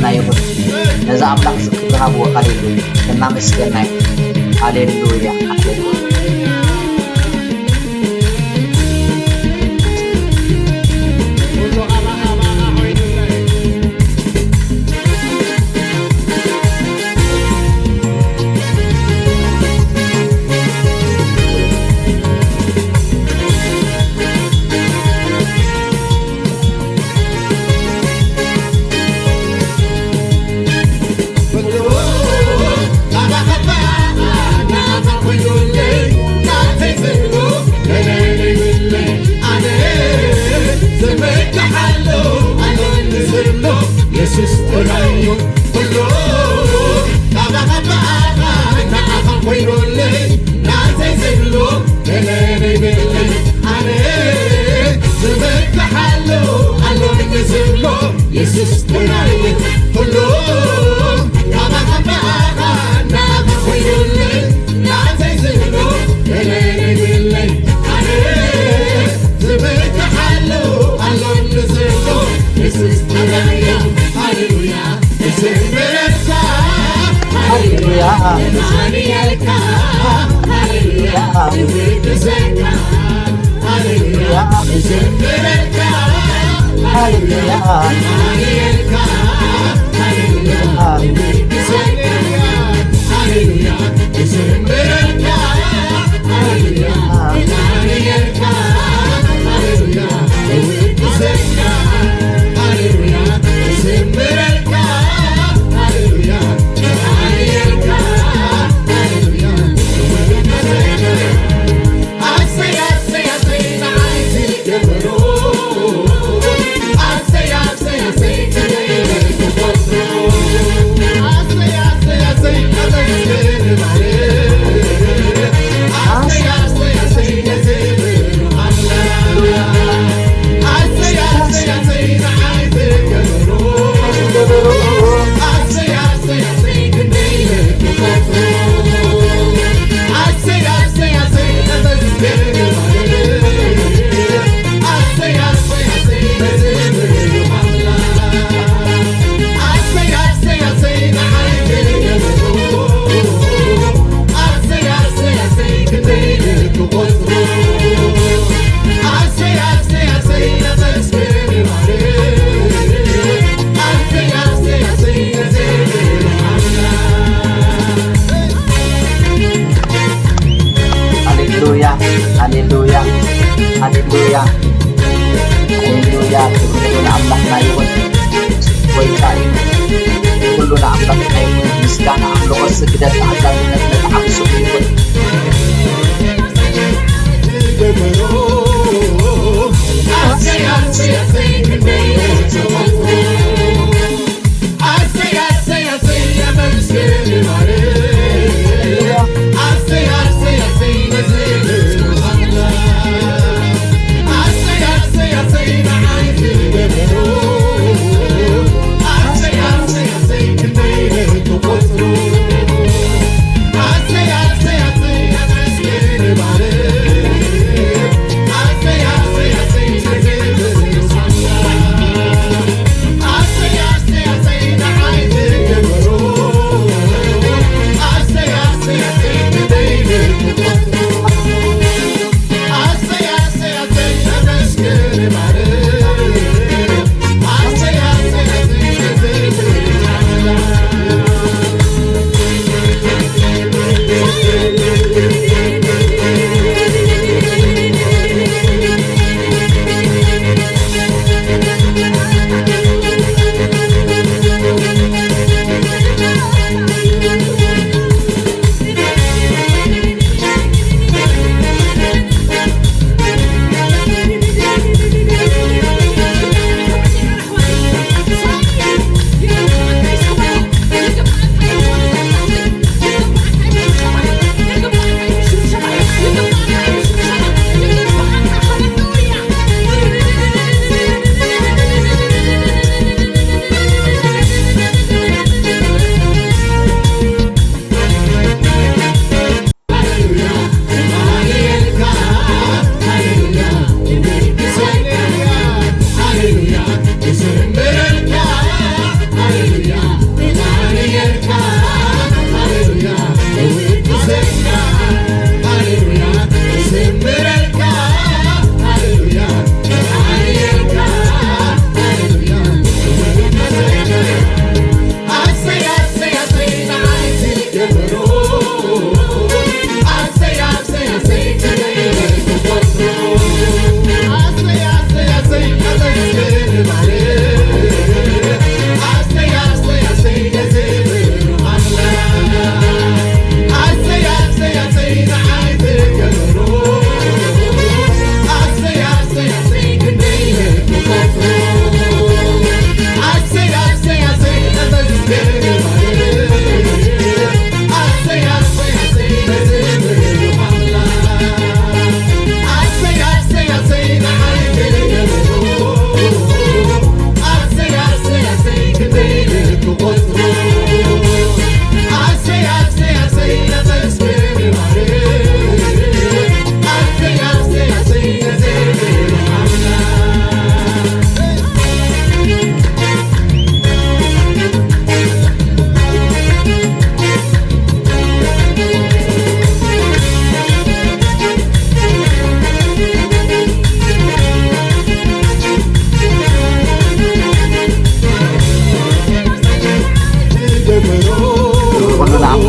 ምስጋና ይሁን። ነዛ አምላክ ዝክብርሃብ ወቃል ይሁን እናመስገና ሃሌሉያ ሃሌሉያ Hallelujah, hallelujah, it's a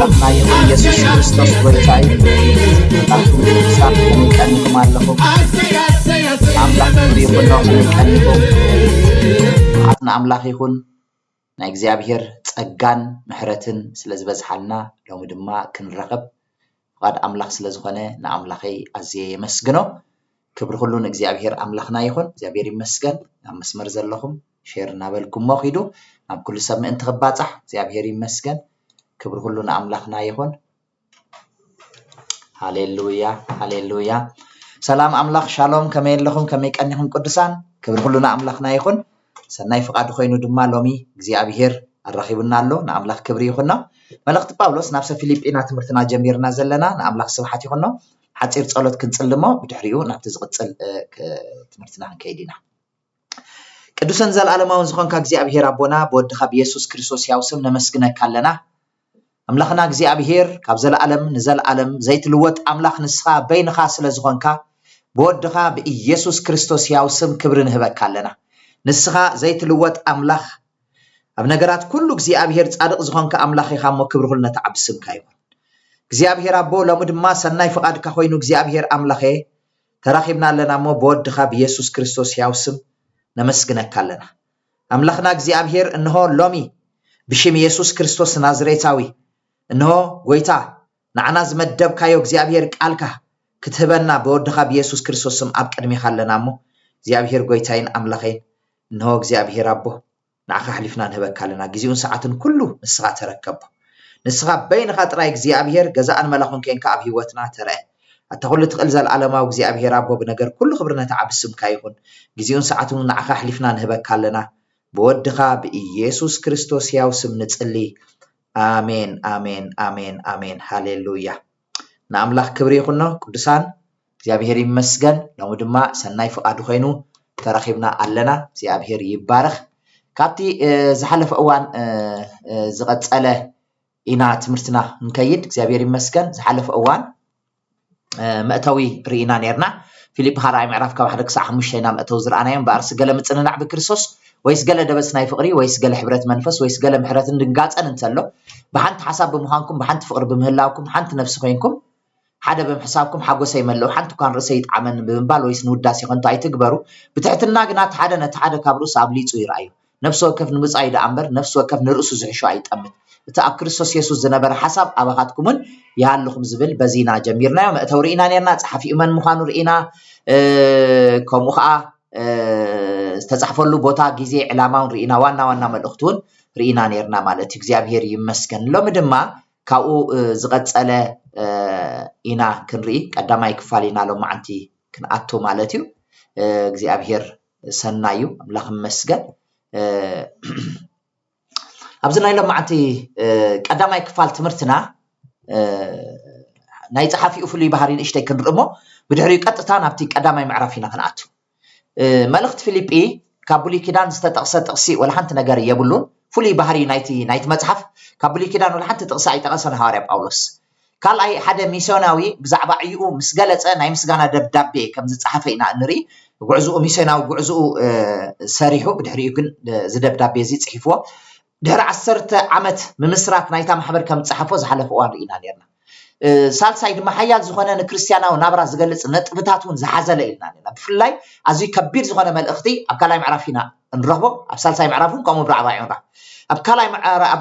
أملاكنا يكون يسوع كريستوس ويتعي أنتم الإنسان كميكانكم علىكم أملاك يكون نوع كميكانكم عطنا أملاك يكون نا እግዚአብሔር ጸጋን ምሕረትን ስለዝበዝሐልና ሎሚ ድማ ክንረከብ ቃድ አምላክ ስለዝኾነ ንአምላኸይ ኣዝየ የመስግኖ ክብሪ ሁሉ ንእግዚአብሔር አምላክና ይኹን እግዚአብሔር ይመስገን ኣብ መስመር ዘለኹም ሼር እናበልኩሞ ኺዱ ኣብ ኩሉ ሰብ ምእንቲ ክባጻሕ እግዚአብሔር ይመስገን ክብሪ ሁሉ ንአምላክና ይኹን ሃሌሉያ ሃሌሉያ ሰላም አምላክ ሻሎም ከመይ ኣለኹም ከመይ ቀኒኹም ቅዱሳን ክብሪ ሁሉ ንአምላክና ይኹን ሰናይ ፍቃዱ ኮይኑ ድማ ሎሚ እግዚአብሔር አራኺብና ኣሎ ንአምላክ ክብሪ ይኹንና መልእክቲ ጳውሎስ ናብ ሰብ ፊልጵና ትምህርትና ጀሚርና ዘለና ንአምላክ ስብሐት ይኹንና ሓፂር ጸሎት ክንጽልሞ ብድሕሪኡ ናብቲ ዝቕጽል ትምህርትና ክንከይድ ኢና ቅዱስን ዘለዓለማውን ዝኾንካ እግዚአብሔር አቦና በወድኻ በኢየሱስ ክርስቶስ ያው ስም ነመስግነካ ኣለና አምላኽና እግዚአብሔር ካብ ዘለዓለም ንዘለዓለም ዘይትልወጥ አምላኽ ንስኻ በይንኻ ስለ ዝኾንካ በወድኻ በኢየሱስ ክርስቶስ ያው ስም ክብሪ ንህበካ ኣለና ንስኻ ዘይትልወጥ አምላኽ ኣብ ነገራት ኩሉ እግዚአብሔር ጻድቕ ዝኾንካ አምላኽ ኢኻ እሞ ክብሪ ሁሉ ነተዓብስምካ ይኹን እግዚአብሔር አቦ ሎሚ ድማ ሰናይ ፍቃድካ ኮይኑ እግዚአብሔር አምላኸ ተራኺብና ኣለና እሞ በወድኻ በኢየሱስ ክርስቶስ ያው ስም ነመስግነካ ኣለና አምላኽና እግዚአብሔር እንሆ ሎሚ ብሽም ኢየሱስ ክርስቶስ ናዝሬታዊ እንሆ ጎይታ ንዓና ዝመደብካዮ እግዚአብሔር ቃልካ ክትህበና በወድኻ በኢየሱስ ክርስቶስ ስም ኣብ ቅድሚኻ ኣለና እሞ እግዚአብሔር ጎይታይን አምላኸይን እንሆ እግዚአብሔር አቦ ንዓኻ ሓሊፍና ንህበካ ኣለና ግዚኡን ሰዓትን ኩሉ ንስኻ ተረከቦ ንስኻ በይንኻ ጥራይ እግዚአብሔር ገዛእን መላኹን ከንካ ኣብ ህይወትና ተረአ ኣተኹሉ ትኽእል ዘለዓለማዊ እግዚአብሔር አቦ ብነገር ኩሉ ክብሪ ነተዓብስምካ ይኹን ግዚኡን ሰዓትን ንዓኻ ሓሊፍና ንህበካ ኣለና በወድኻ በኢየሱስ ክርስቶስ ያው ስም ንጽሊ አሜን አሜን አሜን አሜን ሃሌሉያ ንአምላኽ ክብሪ ይኹንና ቅዱሳን እግዚአብሔር ይመስገን ሎሚ ድማ ሰናይ ፍቃዱ ኮይኑ ተራኺብና ኣለና እግዚአብሔር ይባረኽ ካብቲ ዝሓለፈ እዋን ዝቐጸለ ኢና ትምህርትና እንከይድ እግዚአብሔር ይመስገን ዝሓለፈ እዋን መእተዊ ርኢና ነርና ፊልጵ ሃራይ ምዕራፍ ካብ 1 ክሳብ 5 ኢና መእተዊ ዝረአናዮም በአርሲ ገለ ምጽንናዕ ብክርስቶስ ወይስ ገለ ደበስ ናይ ፍቅሪ ወይስ ገለ ሕብረት መንፈስ ወይስ ገለ ምሕረትን ድንጋጸን እንተሎ ብሓንቲ ሓሳብ ብምዃንኩም ብሓንቲ ፍቅሪ ብምህላውኩም ሓንቲ ነፍሲ ኮይንኩም ሓደ ብምሕሳብኩም ሓጎሰይ መለው ሓንቲ ኳን ርእሰይ ጣዕመን ብምባል ወይስ ንውዳሴ ኮንቱ ኣይትግበሩ ብትሕትና ግና ሓደ ነቲ ሓደ ካብ ርእሱ ኣብሊጹ ይርአዩ ነፍሲ ወከፍ ንምጻይ ዳ እምበር ነፍሲ ወከፍ ንርእሱ ዝሕሾ ኣይጠምት እቲ ኣብ ክርስቶስ ኢየሱስ ዝነበረ ሓሳብ ኣባኻትኩምን ይሃልኹም ዝብል በዚና ጀሚርናዮ መእተው ርኢና ነርና ጸሓፊኡ መን ምዃኑ ርኢና ከምኡ ከዓ ዝተጻሕፈሉ ቦታ ግዜ ዕላማውን ርኢና ዋና ዋና መልእኽቱን ርኢና ነርና ማለት እዩ እግዚአብሔር ይመስገን ሎሚ ድማ ካብኡ ዝቐጸለ ኢና ክንርኢ ቀዳማይ ክፋል ኢና ሎም ማዓንቲ ክንኣቱ ማለት እዩ እግዚአብሔር ሰናዩ አምላኽ ይመስገን ኣብዚ ናይ ሎም ማዓንቲ ቀዳማይ ክፋል ትምህርትና ናይ ጸሓፊኡ ፍሉይ ባህሪ ንእሽተይ ክንርእሞ ብድሕሪኡ ቀጥታ ናብቲ ቀዳማይ ምዕራፍ ኢና ክንኣቱ መልእኽቲ ፊልጵ ካብ ብሉይ ኪዳን ዝተጠቕሰ ጥቕሲ ወላ ሓንቲ ነገር የብሉን ፍሉይ ባህሪ ናይቲ መጽሓፍ ካብ ብሉይ ኪዳን ወላ ሓንቲ ጥቕሲ ኣይጠቐሰን ሃዋርያ ጳውሎስ ካልኣይ ሓደ ሚስዮናዊ ብዛዕባ ዕዩኡ ምስ ገለጸ ናይ ምስጋና ደብዳቤ ከም ዝጸሓፈ ኢና ንርኢ ጉዕዝኡ ሚስዮናዊ ጉዕዝኡ ሰሪሑ ብድሕሪኡ ግን ዝደብዳቤ እዚ ጽሒፍዎ ድሕሪ 10 ዓመት ምምስራት ናይታ ማሕበር ከም ዝጸሓፎ ዝሓለፈ እዋን ርኢና ነርና ሳልሳይ ድማ ሓያል ዝኾነ ንክርስቲያናዊ ናብራ ዝገልጽ ነጥብታት እውን ዝሓዘለ ኢልና ነርና ብፍላይ ኣዝዩ ከቢድ ዝኾነ መልእኽቲ ኣብ ካልኣይ ምዕራፍ ኢና እንረኽቦ ኣብ ሳልሳይ ምዕራፍ እውን ከምኡ ብራዕባዕ ንረኽቦ ኣብ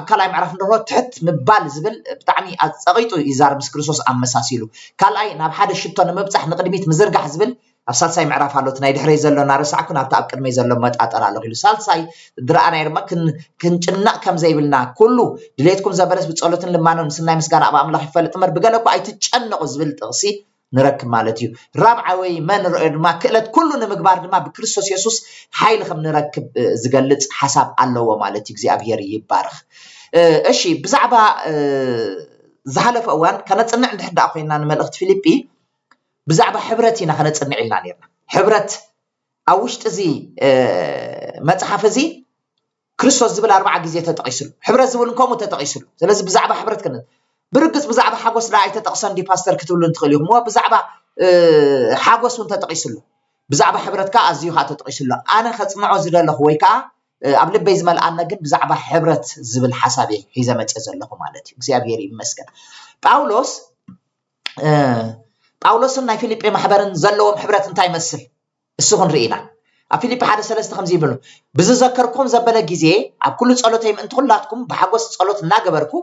ካልኣይ ምዕራፍ ንረኽቦ ትሕት ምባል ዝብል ብጣዕሚ ፀቂጡ ይዛረብ ምስ ክርስቶስ ኣመሳሲሉ ካልኣይ ናብ ሓደ ሽቶ ንምብጻሕ ንቅድሚት ምዝርጋሕ ዝብል ኣብ ሳልሳይ ምዕራፍ ኣሎት ናይ ድሕረይ ዘሎ እናረሳዕኩን ኣብቲ ኣብ ቅድመይ ዘሎ መጣጠር ኣሎ ኢሉ ሳልሳይ ድረኣናይ ድማ ክንጭናቕ ከም ዘይብልና ኩሉ ድሌትኩም ዘበለስ ብጸሎትን ልማኖን ስናይ ምስጋና ኣብ ኣምላኽ ይፈልጥ እምበር በገለ እኳ ኣይትጨነቑ ዝብል ጥቕሲ ንረክብ ማለት እዩ ራብዓይ ወይ መን ድማ ክእለት ኩሉ ንምግባር ድማ ብክርስቶስ ኢየሱስ ሓይሊ ከም ንረክብ ዝገልጽ ሓሳብ ኣለዎ ማለት እዩ እግዚአብሔር ይባረኽ እሺ ብዛዕባ ዝሓለፈ እዋን ከነጽንዕ እንድሕዳእ ኮይና ንመልእኽቲ ፊልጵ ብዛዕባ ሕብረት ኢና ከነጽንዕ ኢልና ነርና ሕብረት ኣብ ውሽጢ እዚ መጽሓፍ እዚ ክርስቶስ ዝብል 4 ግዜ ተጠቂሱሉ ሕብረት ዝብል ከምኡ ተጠቂሱሉ ስለዚ ብዛዕባ ሕብረት ከነ برقص بزعبة حاجوس لا يتتقصن دي باستر كتبلون تخليهم هو بزعبة حاجوس وانت تقيسله بزعبة حبرتك أزيو هات تقيسله أنا خدت معه زر له هويكا ኣብ ልበይ ዝመልኣና ግን ብዛዕባ ሕብረት ዝብል ሓሳብ ሒዘ መጽ ዘለኹ ማለት እዩ እግዚአብሔር ይመስገን ጳውሎስን ናይ ፊልጵ ማሕበርን ዘለዎም ሕብረት እንታይ ይመስል እስኹን ርኢና ኣብ ፊልጵ 1:3 ከምዚ ይብሉ ብዝዘከርኩም ዘበለ ግዜ ኣብ ኩሉ ጸሎተይ ምእንቲ ኩላትኩም ብሓጎስ ጸሎት እናገበርኩ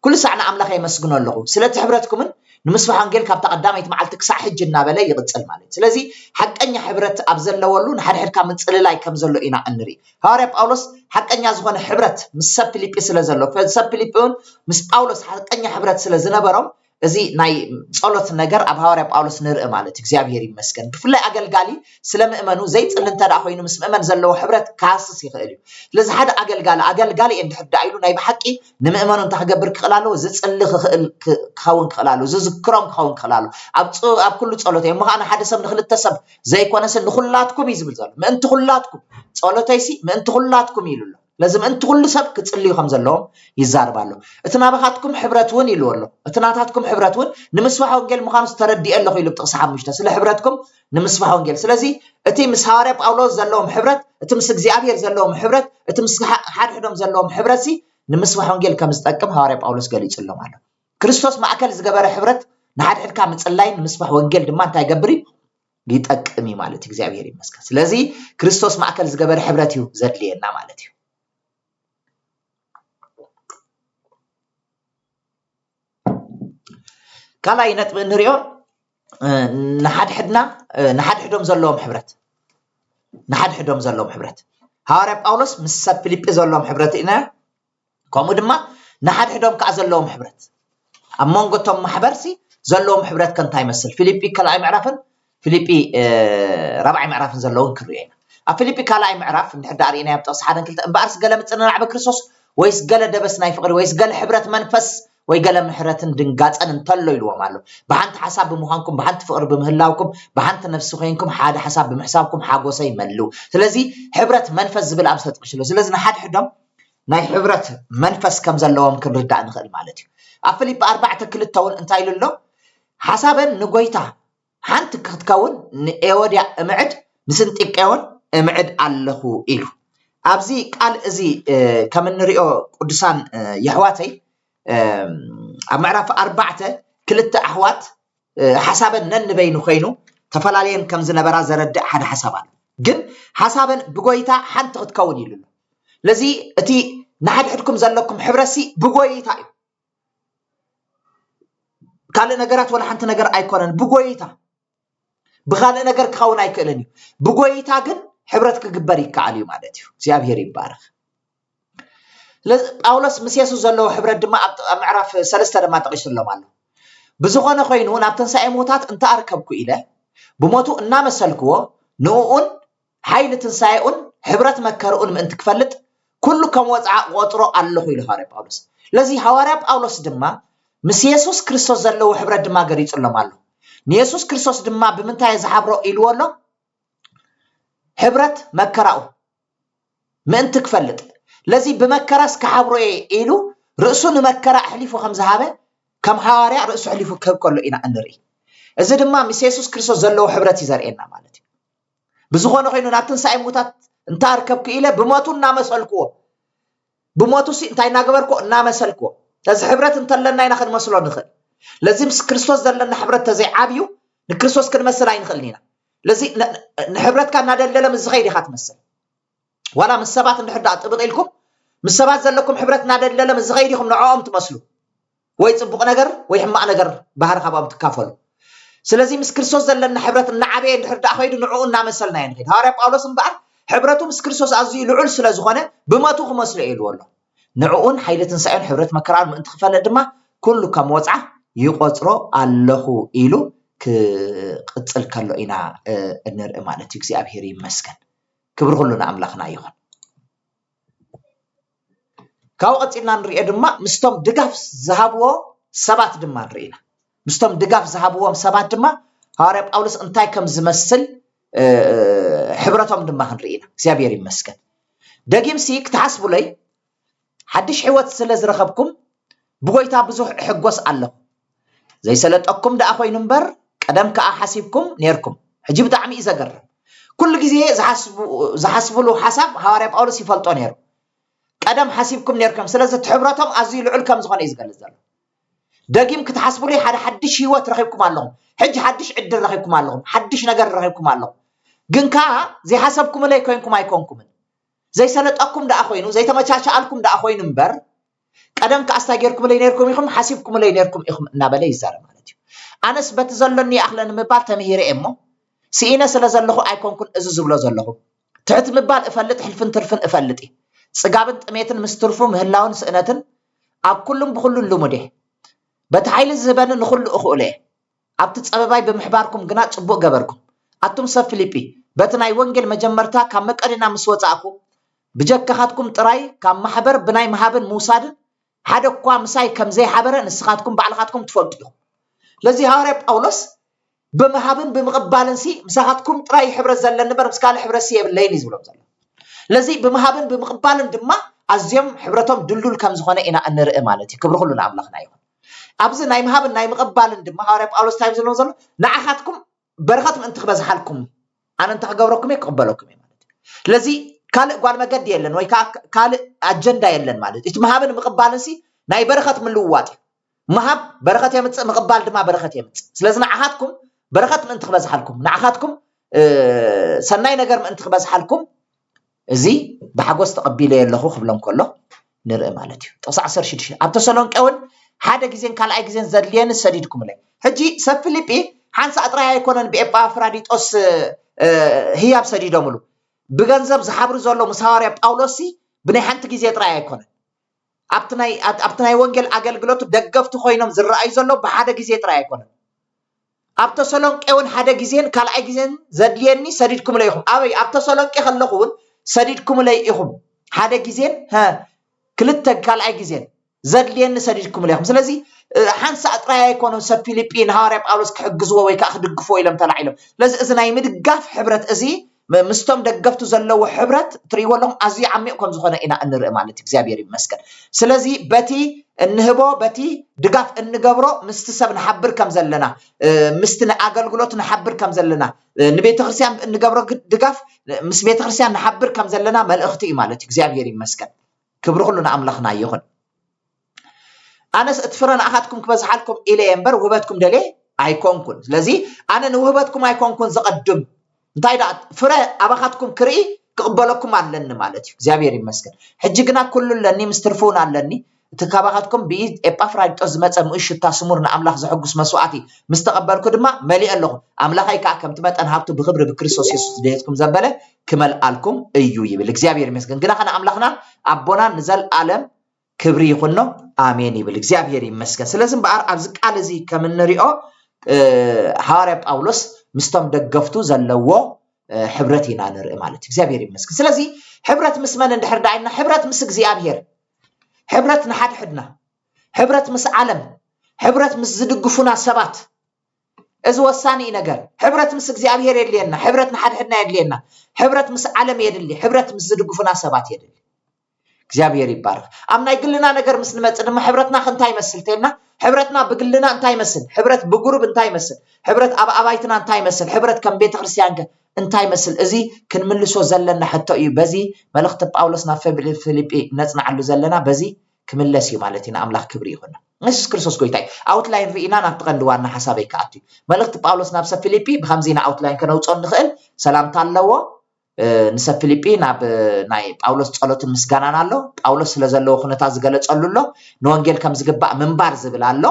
ኩሉ ሰዓና ኣምላኽ የመስግኖ ኣለኹ ስለቲ ሕብረትኩምን ንምስፋሕ ወንጌል ካብ ተቀዳማይት መዓልቲ ክሳዕ ሕጂ እናበለ ይቅጽል ማለት ስለዚ ሓቀኛ ሕብረት ኣብ ዘለወሉ ንሓድሕድካ ምጽልላይ ከም ዘሎ ኢና እንሪ ሐዋርያ ጳውሎስ ሓቀኛ ዝኾነ ሕብረት ምስ ሰብ ፊልጵ ስለ ዘሎ ሰብ ፊልጵን ምስ ጳውሎስ ሓቀኛ ሕብረት ስለ ዝነበሮም እዚ ናይ ጸሎት ነገር ኣብ ሐዋርያ ጳውሎስ ንርኢ ማለት እግዚአብሔር ይመስገን ብፍላይ አገልጋሊ ስለምእመኑ ዘይጽል እንተዳ ኮይኑ ምስ ምእመን ዘለዎ ሕብረት ካስስ ይኽእል እዩ ስለዚ ሓደ አገልጋሊ እንድሕዳ ኢሉ ናይ ብሓቂ ንምእመኑ እንተገብር ክኽላሎ ዝጽል ክኸውን ክኽላሎ ዝዝክሮም ክኸውን ክኽላሎ ኣብ ኩሉ ጸሎተይ ምኻና ሓደ ሰብ ንኽልተ ሰብ ዘይኮነስ ንኹላትኩም ይዝብል ዘሎ ምእንቲ ኩላትኩም ጸሎተይሲ ምእንቲ ኩላትኩም ይሉሎ لازم أنت كل سب كتصلي خمس اللهم يزاربالو اتنا بخاتكم حبرتون يلولو اتناتاتكم حبرتون نمسفحون قال مخانس تردي الله يلو بتقصحاب مشتا سلا حبرتكم نمسفحون قال سلازي اتي مسحاري بأولوز زلهم حبرت اتمس اغزيابير زلهم حبرت اتمس حد حدهم زلهم حبرتي نمسفحون قال كم استقم حواري بأولوز قال يصلوا معنا كريستوس ما اكل زغبره حبرت نحد حد كام تصلاي نمسفح وانجيل دما انت يغبري يتقمي مالتي اغزيابير يمسكن سلازي كريستوس ما اكل زغبره حبرتيو زدلينا مالتي كلا ينطب نريو نحد حدهم زلهم حبرت نحد حدهم زلهم حبرت حواري ጳውሎስ ምስ ሰብ ፊልጵ ዘለዎም ሕብረት ኢና ከምኡ ድማ نحد حدهم كዓ ዘለዎም ሕብረት ኣብ መንጎቶም ማሕበርሲ ዘለዎም ሕብረት ከንታይ ይመስል ፊልጵ ካልኣይ ምዕራፍን ፊልጵ ራብዓይ ምዕራፍን ዘለዎም ክርኢና ኣብ ፊልጵ ካልኣይ ምዕራፍ እንድሕዳር ኢና ያብጠስ ሓደን ክልተ እምበኣርስ ገለ ምጽንናዕ በክርስቶስ ወይስ ገለ ደበስ ናይ ፍቅሪ ወይስ ገለ ሕብረት መንፈስ ወይ ገለ ምሕረትን ድንጋጸን እንተሎ ይልዎም ኣሎ በሓንቲ ሓሳብ ብምዃንኩም በሓንቲ ፍቅሪ በምህላውኩም በሓንቲ ነፍሲ ኮይንኩም ሓደ ሓሳብ ብምሕሳብኩም ሓጎሰይ መሉ ስለዚ ሕብረት መንፈስ ዝብል ኣብ ሰጥቅሽሎ ስለዚ ንሓድ ሕዶም ናይ ሕብረት መንፈስ ከም ዘለዎም ክንርዳእ ንኽእል ማለት እዩ ኣብ ፊልጵ 4:2 እውን እንታይ ኢሉሎ ሓሳበን ንጎይታ ሓንቲ ክትከውን ንኤዎድያ እምዕድ ንስንጢቄውን እምዕድ ኣለኹ ኢሉ ኣብዚ ቃል እዚ ከም እንሪኦ ቅዱሳን የሕዋተይ ኣብ ምዕራፍ 4 ክልተ ኣሕዋት ሓሳበን ነንበይኑ ኮይኑ ተፈላለየን ከም ዝነበራ ዘረድእ ሓደ ሓሳብ ኣሎ ግን ሓሳበን ብጎይታ ሓንቲ ክትከውን ኢሉሎ ለዚ እቲ ንሓድ ሕድኩም ዘለኩም ሕብረሲ ብጎይታ እዩ ካልእ ነገራት ወላ ሓንቲ ነገር ኣይኮነን ብጎይታ ብኻልእ ነገር ክኸውን ኣይክእልን እዩ ብጎይታ ግን ሕብረት ክግበር ይከኣል እዩ ማለት እዩ እግዚአብሔር ይባረክ ጳውሎስ ምስ ኢየሱስ ዘለዎ ሕብረት ድማ ኣብ ምዕራፍ 3 ድማ ተቂስሎም ኣሎ ብዝኾነ ኮይኑ ናብ ትንሳኤ ሞታት እንተኣርከብኩ ኢለ ብሞቱ እናመሰልክዎ ንኡን ሓይሊ ትንሳኤኡን ሕብረት መከርኡን ምእንቲ ክፈልጥ ኩሉ ከም ወፃዓ ቆጥሮ ኣለኹ ኢሉ ሐዋርያ ጳውሎስ ለዚ ሐዋርያ ጳውሎስ ድማ ምስ ኢየሱስ ክርስቶስ ዘለዎ ሕብረት ድማ ገሪጹሎም ኣሎ ንኢየሱስ ክርስቶስ ድማ ብምንታይ ዝሓብሮ ኢልዎ ኣሎ ሕብረት መከራኡ ምእንቲ ክፈልጥ ለዚ በመከራስ ከሓብሮ ኢሉ ርእሱ ንመከራ ሕሊፉ ከም ዝሃበ ከም ሐዋርያ ርእሱ ሕሊፉ ከብከሎ ኢና እንሪ እዚ ድማ ምስ ኢየሱስ ክርስቶስ ዘለዎ ሕብረት ይዘርኤና ማለት እዩ ብዝኾነ ኮይኑ ናብ ትንሳኤ ሙታት እንተኣርከብኩ ኢለ ብሞቱ እናመሰልክዎ ብሞቱ እንታይ እናገበርኩ እናመሰልክዎ ለዚ ሕብረት እንተለና ኢና ክንመስሎ ንኽእል ለዚ ምስ ክርስቶስ ዘለና ሕብረት ተዘይዓብዩ ንክርስቶስ ክንመስል ኣይንኽእልን ኢና ለዚ ንሕብረትካ እናደለለ ምስ ዝኸይድ ኢኻ ትመስል ولا من السبات نحد أطبق لكم من السبات زلكم حبرت نادل لا من زغيركم نعوم تمسلوا ويصبق نجر ويحمق نجر بحر خباب تكافلوا سلازي مس كريستوس زلنا حبرت النعبي نحد أخيد نعون نعمسلنا ينخيد هارب أولوس مبعد حبرته مس كريستوس عزي لعل سلازخانه بما تخم مسلعيل والله نعون حيلة سعين حبرت مكران من تخفل دما كل كم وضعه يقصروا الله إلو كقتل كله إنا النر إمانة تكسي أبهري مسكن كبر كلنا أملاكنا يخون كاو قتلنا نريد دما مستم دقاف ذهبوا سبات دما نرينا مستم دقاف ذهبوا سبات دما هارب أولس انتاي كم زمسل حبرتهم دما نرينا سيابير مسكن دقيم سيك تحسبوا لي حدش حوات سلز رخبكم بغيتا بزوح حقوس الله زي سلت أكم دا أخوي نمبر قدم كأحاسيبكم نيركم حجيب دعمي إذا قرر كل جزء زحسبوا له حسب هواري باولوس يفلطوا نيرو قدم حسيبكم نيركم سلازة حبراتهم أزي لعل كم زغان يزقل الزل دقيم كتحسبوا لي حدش هيوات رخيبكم علىهم حج حدش عدل رخيبكم علىهم حدش نجر رخيبكم علىهم جنكا زي حسبكم لا يكونكم ما يكونكم زي سنة أكم دا أخوينو زي تماشى ألكم دا أخوين مبر قدم كأستاجركم لا ينيركم يخم حسيبكم لا ينيركم يخم نابلي زار مالتيو أنا سبت زلني أخلنا مبال تمهير إمه سينا سلازلخو أيكونكم أزوز بلا زلخو تعت مبال أفلت حلفن ترفن أفلتي سقابت أميتن مسترفو مهلاون سنتن أب كلهم بخلون لومده بتحيل الزبان نخل أخوله أب تتصبباي بمحباركم جنات أبو جبركم أتم صف فيليبي بتناي وانجل مجمرتا كم مكرنا مسوتاكو بجكخاتكم تراي كم محبر بناي محبر موساد هذا قام مساي كم زي حبر نسخاتكم بعلقاتكم تفضلوا لذي هارب أولس بمحبن بمقبالنسي مساحاتكم تراي حبر زلنا نبر مسكال حبر سيب الليل يزولهم زلنا لذي بمحبن بمقبالن دما أزيم حبرتهم دلول كم زخانة إنا النرء مالتي كبر كلنا أملاخنا يوم أبز ناي محبن ناي مقبالن دما هارب أولس تايم زلنا زلنا نعخاتكم برخاتم انتخبز حالكم أنا انتخجوركم يقبلوكم مالتي لذي كال قال ما قد يلن ويكا كال أجندة يلن مالت إنت مهابن مقبالنسي ناي برخات من لوات مهاب برخات يمت مقبال دما برخات يمت لازم نعهاتكم برخات من انتخبز حالكم نعهاتكم سناي نجر من انتخبز حالكم زي بحجوز تقبيله يلخو خبلهم كله نرى مالتي تصع عصر شدش أبتسلون كون هذا جزين كال أي جزين زدلين السديدكم له هجي سب فيليبي حنس أطرح يكونن بأبا فراديت أس هي بسديدهم له بجنزب زحبر زولو مساوري باولوسي بني حنت جزية رأي يكون أبتناي وانجل أجل قلوت دقفت خوينم زرعي زولو بحدا جزية رأي يكون أبتسلون كون حدا جزين كال أي جزين زدليني سديدكم ليهم أبي أبتسلون كخلقون سديدكم ليهم حدا جزين ها كلتا كال أي جزين زدليني سديدكم ليهم سلازي حنس أطرح يكون سب فيليبين هارب أولوس كحجزوا ويكأخذ دقفوا إلهم تلعيلهم لازم إذا نايم دقف حبرت أزي مستم دقفتو زلوا حبرت تريوا لهم أزي عميقكم زخنا إنا النرء مالتي إكزابير يمسكن سلازي بتي النهبو بتي دقاف النقبرو مستسب نحبر كم زلنا مستنا أقل قلوت نحبر كم زلنا نبيت خرسيان النقبرو دقاف مس بيت خرسيان نحبر كم زلنا مال أختي مالتي إكزابير يمسكن كبروا كلنا أملخنا يخن أنا سأتفرن أخذكم كبزحالكم إلى ينبر وهبتكم دلي أيكونكم لذي أنا نوهبتكم أيكونكم زقدم انتاي فرا أباخاتكم كري قبلكم على مالتي زابير يمسكن حجنا كل لني مسترفون علني تكاباخاتكم بيد ابافرايد تزمت مؤش تاسمورنا املاح زحقس مسوعتي مستقبلكم دما مليء لكم املاحي كاكم تمطن هابتو بخبر بكريستوس يسوع ديتكم زبله كمل الكم ايو يبل እግዚአብሔር ይመስገን ግና خنا املاحنا ابونا نزل عالم كبري يخنو امين يبل እግዚአብሔር ይመስገን ስለዚህ በአር አብዝ ቃል እዚ ከምንሪኦ ሐዋርያ ጳውሎስ مستم دقفتو زلوا حبرتنا نرى مالتي እግዚአብሔር ይመስገን ስለዚህ حبرت مسمن اندحر داينا حبرت مس እግዚአብሔር حبرتنا حدنا حبرت مس عالم حبرت مس زدقفونا سبات از وساني ነገር حبرت مس እግዚአብሔር يدلينا حبرتنا حدنا يدلينا حبرت مس عالم يدلي حبرت مس زدقفونا سبات يدلي እግዚአብሔር ይባረክ አምና ይግልና ነገር مس نمጽ ደማ حبرتنا خنታይ መስልተና حبرتنا بقلنا انتاي مسل حبرت بقرب انتاي مسل حبرت ابايتنا انتاي مسل حبرت كم بيت كريستيان انتاي مسل ازي كنملسو زلنا حتى بزي ملخت باولوسنا فيليبي نصنعلو زلنا بزي كملسي مالتنا املاح كبري يخنا نسس كريستوس كويتاي اوتلاين رينا نتقندوانا حسابي كاتي ملخت باولوسنا فيليبي بخمزينا اوتلاين كنوصون نخل سلام تالو نسب فيليبي ناب ناي باولوس ጸሎት ምስጋናን አሎ ጳውሎስ ስለዘለው ሁኔታ ዝገለጸሉሎ ንወንጌል ከም ዝግባእ መንባር ዝብላሎ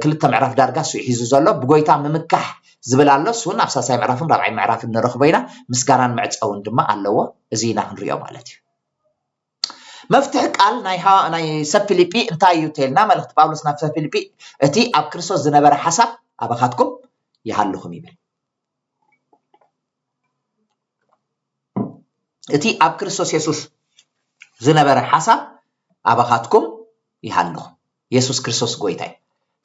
ክልተ ምዕራፍ ዳርጋ ሱ ይሒዙ ዘሎ ብጎይታ ምምካሕ ዝብላሎ ሱን አብሳሳይ ምዕራፍን ራብዓይ ምዕራፍን ንረኽበይና ምስጋናን ምዕጻውን ድማ ኣለዎ እዚና ክንሪዮ ማለት እዩ መፍትሕ ቃል ናይ ሰብ ፊልጵ እንታይ እዩ ተልና መልእክቲ ጳውሎስ ናብ ሰብ ፊልጵ እቲ ኣብ ክርስቶስ ዝነበረ ሓሳብ ኣባኻትኩም ይሃልኹም ይብል እቲ ኣብ ክርስቶስ ኢየሱስ ዝነበረ ሓሳብ ኣባኻትኩም ይሃልኹም ኢየሱስ ክርስቶስ ጎይታይ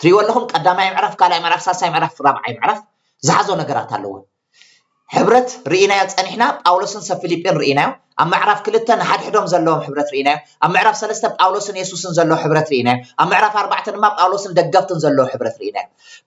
ትሪዎ ኣለኹም ቀዳማይ ምዕራፍ ካልኣይ ምዕራፍ ሳልሳይ ምዕራፍ ራብዓይ ምዕራፍ ዝሓዞ ነገራት ኣለዎ حبرت رئينا يتصنحنا باولوسن سفيليبين رئينا أم معرف كلتن حد حدهم زلهم حبرت رئينا أم معرف سلسة باولوسن يسوسن زلوا حبرت رئينا أم معرف أربعة ما باولوسن دقفتن زلوا حبرت رئينا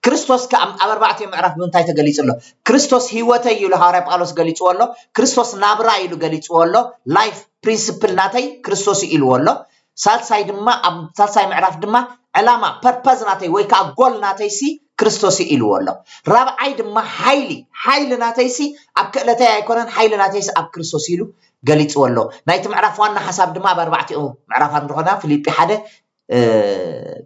كريستوس كأم أربعة معرف من تايت قليس الله كريستوس هيوتي يلو هارب باولوس قليس والله كريستوس نابرا يلو قليس والله لايف برينسيبل ناتي كريستوس يلو والله سالساي دما أم سالساي معرف دما علامة purpose ناتي ويكا goal ناتي سي كريستوس يلو والله رابعي دما حيل ناتي سي أب كألتي يكونن حيل ناتي سي أب كريستوس يلو قليت والله نايت معرف وانا حساب دما باربعتي معرف نروحنا فيليبي حدا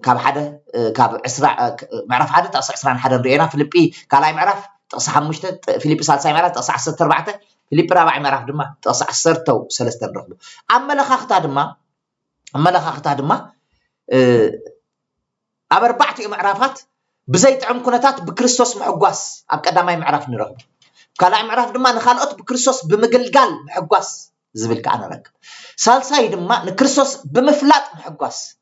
كاب حدا كاب عسرع معرف حدا تقص عسران حدا رينا فيليبي كالاي معرف تقص حمشته فيليبي سالساي معرف تقص 14 فيليبي رابعي معرف دما تقص 10 سلسته نروحنا أما لخاختا دما أبربعتي معرفات بزيت عم كنتات بكريستوس محقواس أب قدامي معرف نرغب كالاي معرف دما نخالقت بكريستوس بمقلقال محقواس زبلك أنا ركب سالساي دما نكريستوس بمفلات محقواس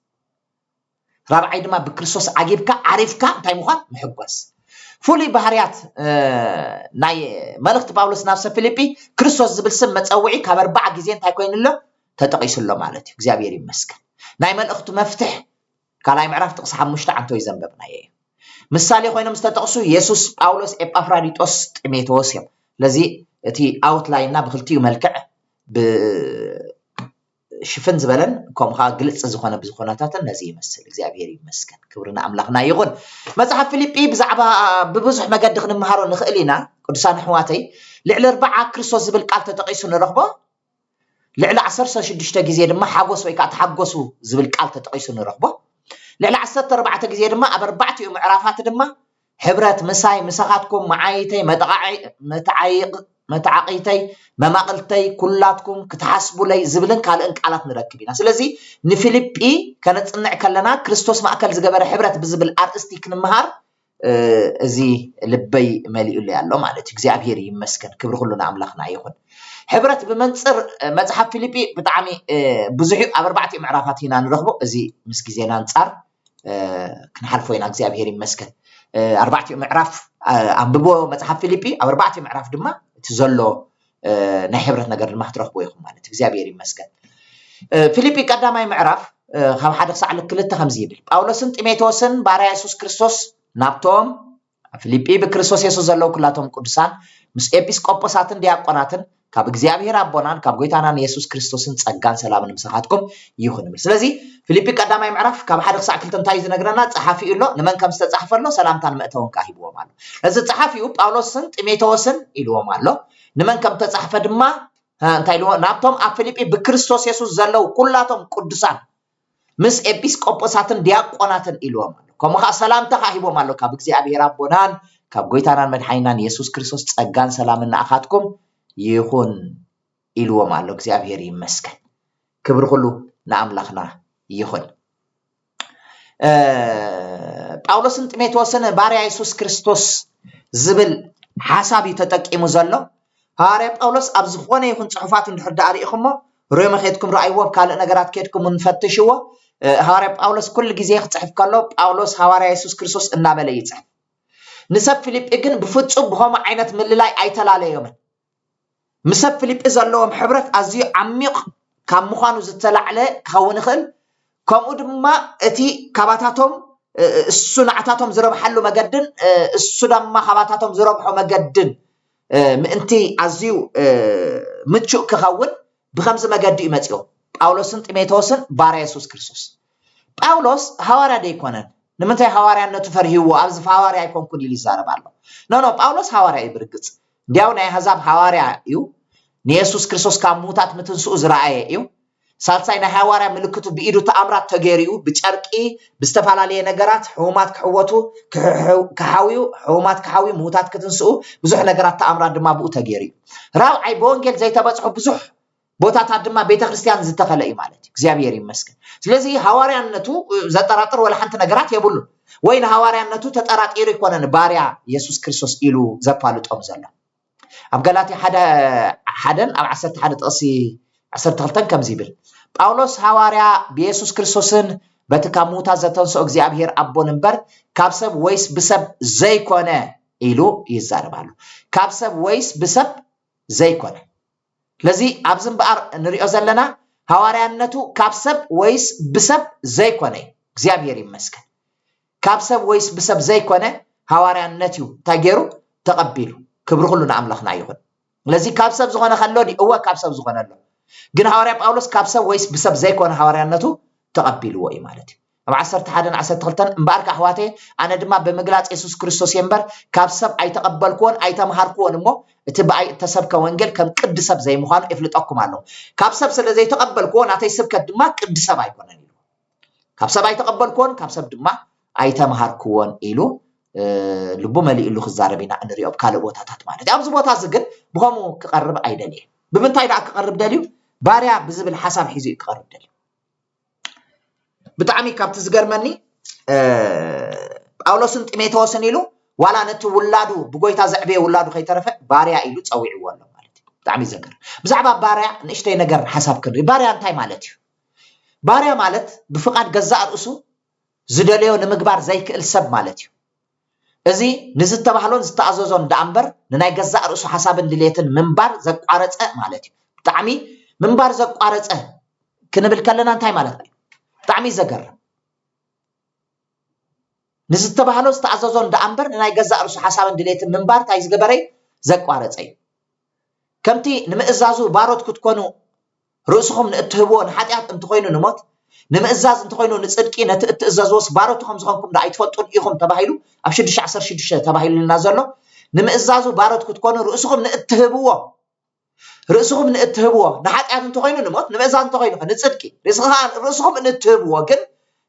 رابعي دما بكريستوس عجيبك عريفك انتاي مخان محقواس فولي بحريات ناي ملخت باولوس نفسه فيليبي كريستوس زبل سم متصوعي كبربع غيزين تاي كوين له تتقيس له مالتي እግዚአብሔር ይመስገን ናይ መልእክቱ መፍትሕ ካላይ ምዕራፍ ጥቅስ 5 አንቶ ይዘንበብና ይሄ ምሳሌ ኮይኖም ዝተጠቅሱ ኢየሱስ ጳውሎስ ኤጳፍራዲጦስ ጢሞቴዎስ እዮም ለዚ እቲ አውትላይንና በክልቲው መልክዕ ሽፍን ዝበለን ከምኻ ግልጽ ዝኾነ ብዙኾናታትን ነዚ ይመስል እግዚአብሔር ይመስገን ክብርና አምላክና ይሁን መጽሐፍ ፊልጵ ብዛዕባ በብዙሕ መገድ ክንመሃሮ ንኽእል ኢና ቅዱሳን ሕዋተይ ልዕሊ 40 ክርስቶስ ዝብል ቃል ተጠቂሱ ንረኽቦ لعل 16 جزء دما حاجوس ويكات حاجوسو زبل قال تتقيسو نرخبو لعل 14 جزء دما أبربعتي معرفات دما حبرات مساي مساخاتكم معايتي متعاقيتي مماقلتي كلاتكم كتحسبوا لي زبلن كالن قالات نركبينا سلازي نفيليبي كانت صنع كلنا كريستوس ماكل زغبره حبرات بزبل ارستي كنمهار ازي لبي مليء لي يالله معناتي እግዚአብሔር ይመስገን ክብር ሁሉና አምላክና ይሁን حبرت بمنصر مصحف فيليبي بطعمي بزح أربعة معرفات هنا نرخبو ازي مسكي زينا نصار كنحلفو هنا እግዚአብሔር ይመስገን أربعة معرف أنببو مصحف فيليبي أربعة معرف دما تزلو ናይ حبرت ነገር ድማ ትረኽቦ ይኹም ማለት እግዚአብሔር ይመስገን فيليبي ቀዳማይ معرف ካብ ሓደ ክሳዕ ክልተ ከምዚ ይብል ጳውሎስን ጢሞቴዎስን ባርያ ኢየሱስ ክርስቶስ ናብቶም فيليبي بكريستوس يسوع زلوا كلاتهم قدسان مس ኤጲስቆጶሳትን ዲያቆናትን ካብ እግዚአብሔር አቦናን ካብ ጎይታናን ኢየሱስ ክርስቶስን ጸጋን ሰላምን ምስኻትኩም ይሁን። ስለዚ ፊልጵ ቀዳማይ ምዕራፍ ካብ ሓደ ክሳዕ ክልተ እንታይ ዝነግረና ጸሓፊ ኢሎ ንመን ከም ዝተጻሕፈሎ ሰላምታን መእተውን ካሂብዎም ኣሎ። እዚ ጸሓፊኡ ጳውሎስን ጢሞቴዎስን ኢልዎም ኣሎ። ንመን ከም ተጻሕፈ ድማ እንታይ ኢልዎ ናብቶም ኣብ ፊልጵ ብክርስቶስ ኢየሱስ ዘለው ኩላቶም ቅዱሳን ምስ ኤጲስቆጶሳትን ዲያቆናትን ኢልዎም ኣሎ። ከምኡ ከዓ ሰላምታ ካሂብዎም ኣሎ ካብ እግዚአብሔር አቦናን ካብ ጎይታናን መድሓኒናን ኢየሱስ ክርስቶስ ጸጋን ሰላምን ንኣኻትኩም ይሁን ኢልዎም ኣሎ። እግዚአብሔር ይመስገን ክብር ሁሉ ንኣምላኽና ይሁን። ጳውሎስን ጢሞቴዎስን ባርያ ኢየሱስ ክርስቶስ ዝብል ሓሳብ ተጠቂሙ ዘሎ ሃዋርያ ጳውሎስ ኣብ ዝኾነ ይኹን ጽሑፋት እንድሕር ዳሪኢኹሞ ሮሜ ኸይድኩም ረኣይዎ ካልእ ነገራት ከይድኩም ንፈትሽዎ ሃዋርያ ጳውሎስ ኩሉ ግዜ ክጽሕፍ ከሎ ጳውሎስ ሃዋርያ ኢየሱስ ክርስቶስ እናበለ ይጽሕፍ። ንሰብ ፊልጵ ግን ብፍጹም ብኸምኡ ዓይነት ምልላይ ኣይተላለዮምን። مسب فيليب زلهم حبرت أزي عميق كم مخانو زتلعله كون خل كم أدم أتي كباتاتهم الصنعتاتهم زرب حلو مجدن الصدام ما كباتاتهم زرب حو مجدن أنتي أزيو متشو كخون بخمس مجد إمتيو باولوسن تيموثيوسن بارا يسوع كريستوس باولوس هوارا ديكونن نمتى هوارا نتفرهي وأبز هوارا يكون كل اللي زارب الله نو باولوس هوارا يبرقص دياو ناي حزاب هوارا يو نيسوس كريستوس كاموتات متنسو زرعيه يو سالساي ناي هوارا ملكتو بإيدو تأمرات تغيريو بچرقي بستفالاليه نغرات حومات كحوتو كحاويو حومات كحاوي موتات كتنسو بزح نغرات تأمرات دما بو تغيريو راو اي بونجل زي تبصحو بزح بوتاتات دما بيت ክርስቲያን ዝተፈለይ ማለት እግዚአብሔር ይመስገን። ስለዚህ ሐዋርያነቱ ዘጠራጥር ወላ ሓንቲ ነገራት የብሉ ወይ ሐዋርያነቱ ተጠራጢሩ ይኮነን ባርያ ኢየሱስ ክርስቶስ ኢሉ ዘፋልጦም ዘሎ ኣብ ገላትያ ሓደን ኣብ 11 ጥቕሲ 12 ከም ዝብል ጳውሎስ ሐዋርያ በኢየሱስ ክርስቶስን በተካሙታ ዘተንሶ እግዚአብሔር አቦን እንበር ካብ ሰብ ወይስ ብሰብ ዘይኮነ إلو يزاربالو كابسب ويس بسب زيكونه لذي أبزن بقر نريو زلنا هواريانتو كابسب ويس بسب زيكونه እግዚአብሔር ይመስገን كابسب ويس بسب زيكونه هواريانتو تاجرو تقبلو كبر كلنا أملاخنا يخون لذي كابسب زغنا خلودي هو كابسب زغنا له جن هواريا باولوس كابسب ويس بسب زيكونه هواريانتو تقبلو وي مالتي بعصرت حدن عصرت خلتن مبارك أحواتي أنا دما بمجلات يسوع كريستوس ينبر كابسب أي تقبل كون أي تمهار كون مو تبع تسب كوانجل كم قد سب زي مخان إفلت أكم عنه كابسب سل زي تقبل كون أتي سب كدما قد سب أي كون إلو كابسب أي تقبل كون كابسب دما أي تمهار كون إلو لبو ملي إلو خزار بينا أن ريوب كالبوتا تاتمان دي أبز بوتا زقن بهمو كقرب أي دليل بمنتاي دا كقرب دليل باريا بزب الحساب حيزي كقرب دليل بتعمي كابت زغرمني باولوسن تيموثاوسن يلو ولا نت ولادو بغويتا زعبي ولادو خيترفه باريا يلو تصويعو والله مالتي بتعمي زغر بزعبا باريا نشتي نجر حساب كن باريا انتاي مالتي باريا مالت بفقاد غزا رؤسو زدليو نمغبار زي كل سب مالتي ازي نزتبحلون زتعززون دامبر نناي غزا رؤسو حسابن دليتن منبار زقارصه مالتي بتعمي منبار زقارصه كنبل كلنا انتاي مالتي تعمي زجر نزتبحلو استعززون دامبر ناي غزا رسو حسابن دليت منبار تايز غبري زقارصي كمتي نمئزازو باروت كتكونو رؤسكم نتهبون حاتيات انت خوينو نموت نمئزاز انت خوينو نصدقي نتئزازوس باروتكم زخونكم دا يتفطون ايكم تباهيلو اب 16 تباهيلو لنا زلو نمئزازو باروت كتكونو رؤسكم نتهبو رؤسكم نتهبوا نحاتيات انت خوينو نموت نمئزاز انت خوينو نصدقي رؤسكم نتهبوا كن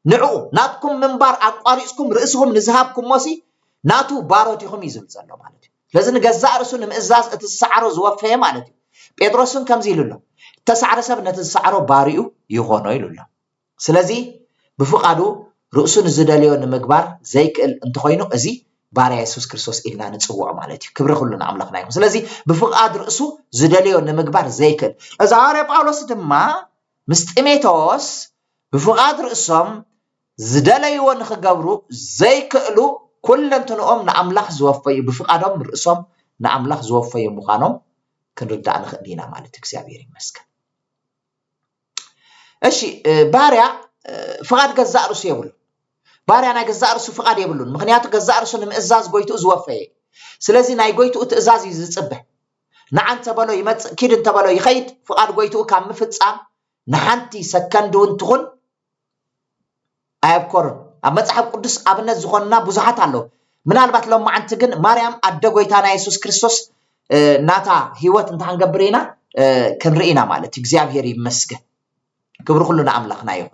نعو ناتكم منبار اقاريسكم رؤسكم نزهابكم موسي ناتو باروتيكم يزلزلو معناتي لازم نغزا رؤسو نمئزاز اتسعرو زوفيه معناتي بيتروسن كمزي يلولو تسعر سب نتسعرو باريو يخونو يلولو سلازي بفقادو رؤسو نزداليو نمغبار زيكل انت خوينو ازي باريا يسوع كريستوس إلنا نتصوع مالتي كبر كلنا أملاكنا يكون سلازي بفقاد رأسو زدليو نمغبار زيكل إذا عارف باولوس دما مستميتوس بفقاد رأسهم زدليو نخجبرو زيكلو كل تنقوم نعملخ زوفي بفقادهم رأسهم نعملخ زوفي مخانهم كنرد عن خدينا مالتي كسيابيري مسكن أشي باريا فقاد جزاء رأسو يقول باريا أنا جزاء رسو فقاد يبلون مخنيات جزاء رسو نمئزاز قويتو زوفي سلازي ناي قويتو اتئزاز يزصبه نعان تبالو يمت كيدن تبالو يخيد فقاد قويتو كام مفتصام نحانتي سكندون تخون أيبكورن أما تصحب قدس أبنى زخوننا بزحات اللو من البات لو ما عنتقن مريم أدى قويتانا يسوس كريستوس ناتا هيوات انتحان قبرينا كن رئينا مالتي كزياب هيري مسكه كبر كلنا أملاقنا يوم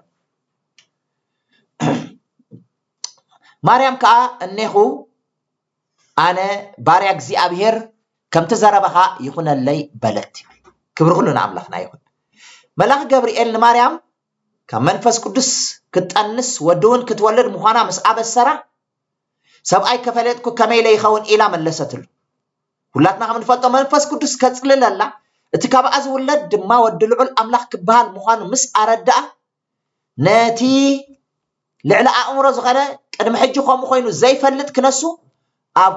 مريم كا انهو انا باريا እግዚአብሔር كم تزربها يكون لي بلت كبر كلنا املاخنا يكون ملاك جبريل لمريم كم منفس قدس كتانس ودون كتولد مخانا مسعب السرا سبعي كفلتكو كميله يخون الى ملستل ሁላትና ከምንፈልጦ መንፈስ ቅዱስ ከጽልለላ እቲ ካብ አዝ ወለድ ድማ ወድልዑል አምላክ ክባል ምዃኑ ምስ አረዳ ነቲ ልዕሊ አእምሮ ዝኸነ ቅድሚ ሕጂ ከምኡ ኮይኑ ዘይፈልጥ ክነሱ ኣብ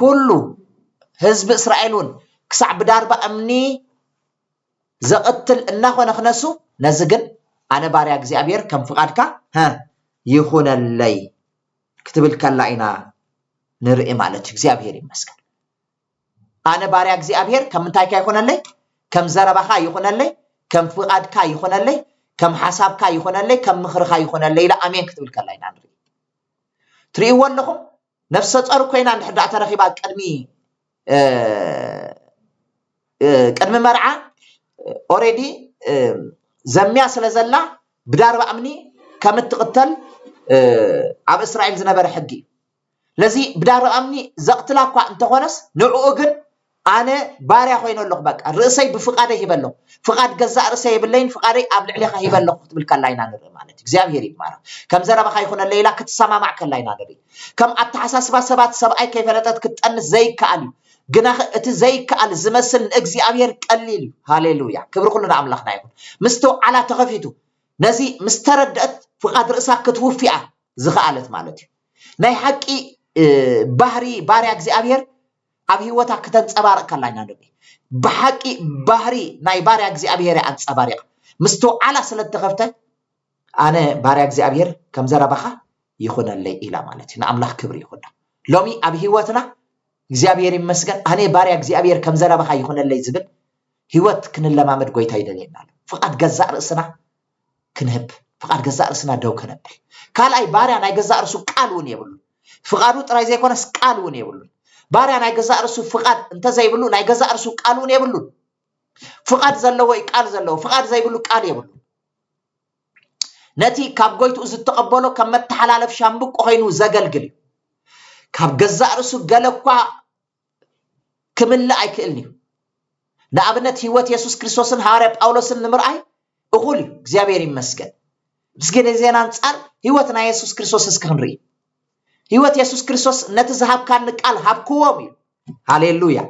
ኩሉ ህዝቢ እስራኤልን ክሳዕ ብዳርባ እምኒ ዘቕትል እናኾነ ክነሱ ነዚ ግን ኣነ ባርያ እግዚአብሔር ከም ፍቃድካ ይኹነለይ ክትብል ከላ ኢና ንርኢ ማለት እግዚአብሔር ይመስገን أنا باري እግዚአብሔር كم انتاي كا يخونلي كم زربخا يخونلي كم فقادكا يخونلي كم حسابكا يخونلي كم مخرخا يخونلي لا امين كتبل كلاينا نري تريو لكم نفس صار كوينا نحدا ترخيبا قدمي مرعى اوريدي زميا سلازلا بدار بامني كم تقتل اب اسرائيل زنبر حقي لذي بدار امني زقتلاكوا انت خونس نعوغن أنا باريا خوين اللق بق الرئيسي بفقاده يبلغ فقاد جزاء رئيسي يبلين فقادي قبل عليها يبلغ بالكلاينا نري مالتي እግዚአብሔር ይማራ كم زربا خايخون الليلة كتسمع مع كلاينا نري كم أتحساس بسبات سبعي كيف لتت كتأنس زي كألي جناخ زي كأل زمسل እግዚአብሔር قليل هاليلويا كبر كلنا أملاخنا يكون مستو على تغفيته نزي مستردت فقاد رئيسها كتوفيا زخالت مالتي ناي حقي ባህሪ ባሪያ እግዚአብሔር ኣብ ህይወታ ከተንጸባርቕ ከላይና ደቂ ብሓቂ ባህሪ ናይ ባሪያ እግዚአብሔር አንጸባርቕ ምስተውዓላ ስለተኸፍተ ኣነ ባሪያ እግዚአብሔር ከም ዘረባኻ ይኹነለይ ኢላ ማለት እዩ ንኣምላኽ ክብሪ ይኹን ሎሚ ኣብ ህይወትና እግዚአብሔር ይመስገን ኣነ ባሪያ እግዚአብሔር ከም ዘረባኻ ይኹነለይ ዝብል ህይወት ክንለማመድ ጎይታ ይደልየና ፍቃድ ገዛእ ርእስና ክንህብ ፍቃድ ገዛእ ርእስና ደው ከነብል ካልኣይ ባሪያ ናይ ገዛእ ርእሱ ቃል እውን የብሉ ፍቃዱ ጥራይ ዘይኮነስ ቃል እውን የብሉ ባሪያ ናይ ገዛእ ርእሱ ፍቃድ እንተ ዘይብሉ ናይ ገዛእ ርእሱ ቃል እውን የብሉ ፍቃድ ዘለዎ ቃል ዘለዎ ፍቃድ ዘይብሉ ቃል የብሉ ነቲ ካብ ጎይቱ ዝተቀበሎ ከም መተሓላለፍ ሻምብቆ ኮይኑ ዘገልግል ካብ ገዛእ ርእሱ ገለኳ ክምልእ ኣይክእልኒ ንኣብነት ህይወት ኢየሱስ ክርስቶስን ሐዋርያ ጳውሎስን ንምርኣይ እኹል እግዚአብሔር ይመስገን ምስገነ ዜና አንጻር ህይወትና ኢየሱስ ክርስቶስ እስከንሪ ህይወት ኢየሱስ ክርስቶስ ነቲ ዝሃብካን ቃል ሃብክዎም እዩ ሃሌሉያ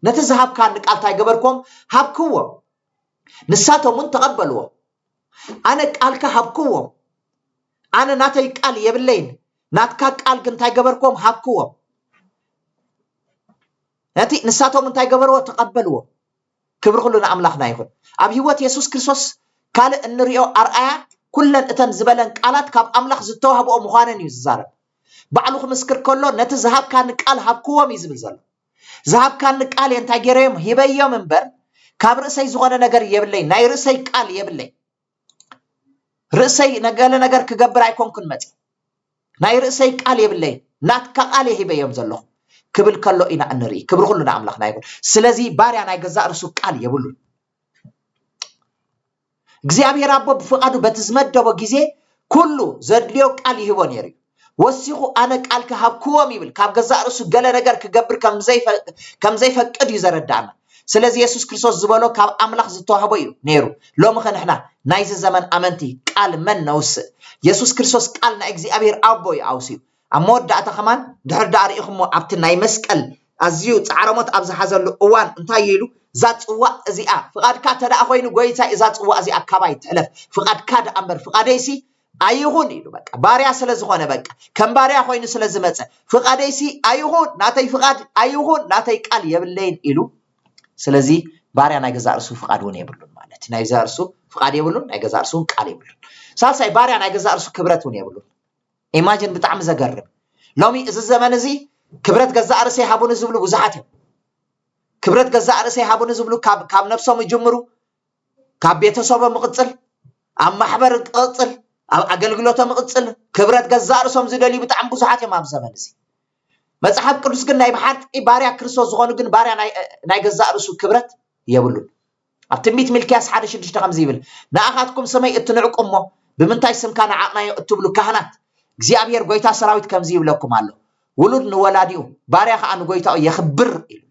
ነቲ ዝሃብካን ቃል ታይገበርኩም ሃብክዎም ንሳቶምን ተቀበልዎ ኣነ ቃልካ ሃብክዎም ኣነ ናተይ ቃል የብለይን ናትካ ቃል ግን ታይገበርኩም ሃብክዎም ነቲ ንሳቶምን ታይገበርዎ ተቀበልዎ ክብሪ ኩሉ ንኣምላኽና ይኹን ኣብ ህይወት ኢየሱስ ክርስቶስ ካልእ እንሪኦ ኣርኣያ ኩለን እተን ዝበለን ቃላት ካብ ኣምላኽ ዝተዋህብኦ ምዃነን እዩ ዝዛረብ ባዕሉ ክምስክር ከሎ ነቲ ዝሃብካን ቃል ሃብክዎም እዩ ዝብል ዘሎ ዝሃብካን ቃል እንታይ ገይረዮም ሂበዮም እምበር ካብ ርእሰይ ዝኾነ ነገር የብለይ ናይ ርእሰይ ቃል የብለይ ርእሰይ ነገለ ነገር ክገብር ኣይኮንኩን መጽ ናይ ርእሰይ ቃል የብለይ ናትካ ቃል ሂበዮም ዘለኹ ክብል ከሎ ኢና እንርኢ ክብሪ ኩሉ ንኣምላኽና ይኹን ስለዚ ባርያ ናይ ገዛእ ርእሱ ቃል የብሉ እግዚአብሔር አቦ በፍቃዱ በተዝመደበ ጊዜ ኩሉ ዘድልዮ ቃል ይህቦ ነይሩ ወሲኹ ኣነ ቃል ከሃብክዎም ይብል ካብ ገዛእ ርእሱ ገለ ነገር ክገብር ከም ዘይፈቅድ እዩ ዘረዳእና ስለዚ ኢየሱስ ክርስቶስ ዝበሎ ካብ ኣምላኽ ዝተዋህቦ እዩ ነይሩ ሎሚ ኸንሕና ናይዚ ዘመን ኣመንቲ ቃል መን ነውስእ ኢየሱስ ክርስቶስ ቃል ናይ እግዚአብሔር አቦ እዩ ኣውሲዩ ኣብ መወዳእታ ኸማን ድሕር ዳርኢኹሞ ኣብቲ ናይ መስቀል ኣዝዩ ፃዕረሞት ኣብ ዝሓዘሉ እዋን እንታይ ኢሉ እዛ ፅዋዕ እዚኣ ፍቃድካ ተዳኣ ኮይኑ ጎይታ እዛ ፅዋዕ እዚኣ ካባይ ትሕለፍ ፍቃድካ ዳ እምበር ፍቃደይሲ ኣይኹን ኢሉ በቃ ባርያ ስለ ዝኾነ በቃ ከም ባርያ ኮይኑ ስለ ዝመፀ ፍቃደይሲ ኣይኹን ናተይ ፍቃድ ኣይኹን ናተይ ቃል የብለይን ኢሉ ስለዚ ባርያ ናይ ገዛእ ርእሱ ፍቃድ እውን የብሉን ማለት ናይ ገዛእ ርእሱ ፍቃድ የብሉን ናይ ገዛእ ርእሱ ቃል የብሉን ሳልሳይ ባርያ ናይ ገዛእ ርእሱ ክብረት እውን የብሉን ኢማጂን ብጣዕሚ ዘገርም ሎሚ እዚ ዘመን እዚ ክብረት ገዛእ ርእሰይ ሃቡን ዝብሉ ብዙሓት እዮም ክብረት ገዛእ ርእሰይ ሃቡን ዝብሉ ካብ ነፍሶም ይጅምሩ ካብ ቤተሰቦም ምቅፅል ኣብ ማሕበር ቅፅል ኣብ ኣገልግሎቶም ቅፅል ክብረት ገዛእ ርእሶም ዝደልዩ ብጣዕሚ ብዙሓት እዮም ኣብ ዘመን እዚ መጽሓፍ ቅዱስ ግን ናይ ብሓቂ ባርያ ክርስቶስ ዝኾኑ ግን ባርያ ናይ ገዛእ ርእሱ ክብረት የብሉን ኣብ ትንቢት ሚልክያስ 1:6 ከምዚ ይብል ንኣኻትኩም ሰማይ እትንዕቁሞ ብምንታይ ስምካ ንዓቕናዮ እትብሉ ካህናት እግዚአብሔር ጎይታ ሰራዊት ከምዚ ይብለኩም ኣሎ ውሉድ ንወላዲኡ ባርያ ከዓ ንጎይታኡ የኽብር ኢሉ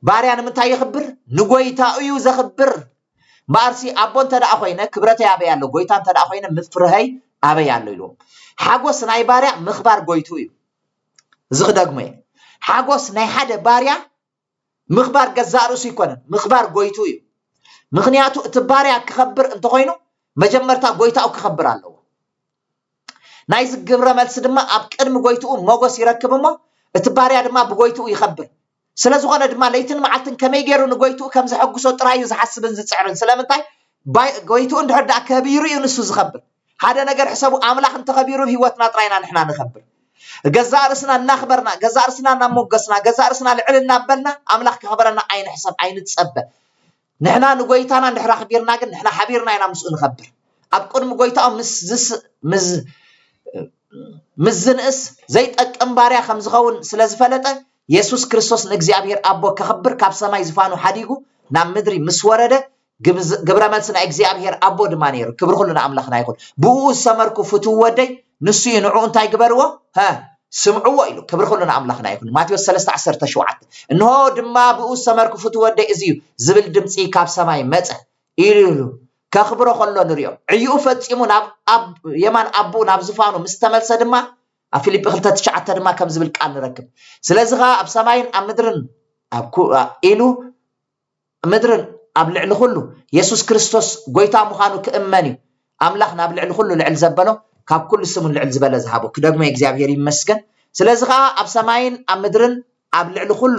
ባርያ ንምንታይ የኽብር ንጎይታኡ እዩ ዘኽብር ማርሲ ኣቦ እንተደኣ ኮይነ ክብረተይ ኣበይ ኣሎ ጎይታ እንተደኣ ኮይነ ምፍርሀይ ኣበይ ኣሎ ኢሉ ሓጎስ ናይ ባርያ ምኽባር ጎይቱ እዩ እዚ ክደግሞ እየ ሓጎስ ናይ ሓደ ባርያ ምኽባር ገዛእ ርእሱ ይኮነን ምኽባር ጎይቱ እዩ ምክንያቱ እቲ ባርያ ክኸብር እንተኮይኑ መጀመርታ ጎይታኡ ክኸብር ኣለዎ ናይ ዝግብረ መልሲ ድማ ኣብ ቅድሚ ጎይትኡ ሞገስ ይረክብ እሞ እቲ ባርያ ድማ ብጎይትኡ ይኸብር ስለዝኾነ ድማ ለይትን መዓልትን ከመይ ገይሩ ንጎይትኡ ከም ዘሐጉሶ ጥራዩ ዝሓስብን ዝፅዕርን ስለምንታይ ጎይትኡ እንድሕር ዳኣ ከቢሩ እዩ ንሱ ዝኸብር ሓደ ነገር ሕሰቡ ኣምላኽ እንተኸቢሩ ህይወትና ጥራይና ንሕና ንኸብር ገዛእ ርእስና እናኽበርና ገዛእ ርእስና እናሞገስና ገዛእ ርእስና ልዕል እናበልና ኣምላኽ ክኸበረና ኣይንሕሰብ ኣይንፀበ ንሕና ንጎይታና እንድሕር ኣኽቢርና ግን ንሕና ሓቢርና ኢና ምስኡ ንኸብር ኣብ ቅድሚ ጎይታኡ ምስ ዝንእስ ዘይጠቅም ባርያ ከም ዝኸውን ስለ ዝፈለጠ ኢየሱስ ክርስቶስ ንእግዚአብሔር ኣቦ ከኽብር ካብ ሰማይ ዝፋኑ ሓዲጉ ናብ ምድሪ ምስ ወረደ ግብረ መልሲ ናይ እግዚአብሔር ኣቦ ድማ ነይሩ ክብሪ ኩሉ ንኣምላኽና ይኹን ብኡ ዝሰመርኩ ፍትው ወደይ ንሱ እዩ ንዕኡ እንታይ ግበርዎ ስምዕዎ ኢሉ ክብሪ ኩሉ ንኣምላኽና ይኹን ማቴዎስ 3:17 እንሆ ድማ ብኡ ዝሰመርኩ ፍትው ወደይ እዚ እዩ ዝብል ድምፂ ካብ ሰማይ መፀ ኢሉ ከኽብሮ ከሎ ንሪኦ ዕይኡ ፈፂሙ ናብ የማን ኣቦኡ ናብ ዝፋኑ ምስ ተመልሰ ድማ ኣብ ፊልጵ 2:9 ድማ ከም ዝብል ቃል ንረክብ ስለዚ ኸ ኣብ ሰማይን ኣብ ምድርን ኢሉ ምድርን ኣብ ልዕሊ ኩሉ ኢየሱስ ክርስቶስ ጎይታ ምዃኑ ክእመን እዩ ኣምላኽ ናብ ልዕሊ ኩሉ ልዕል ዘበሎ ካብ ኩሉ ስሙን ልዕል ዝበለ ዝሃቦ ክደግሞ እግዚአብሔር ይመስገን ስለዚህ ከዓ ኣብ ሰማይን ኣብ ምድርን ኣብ ልዕሊ ኩሉ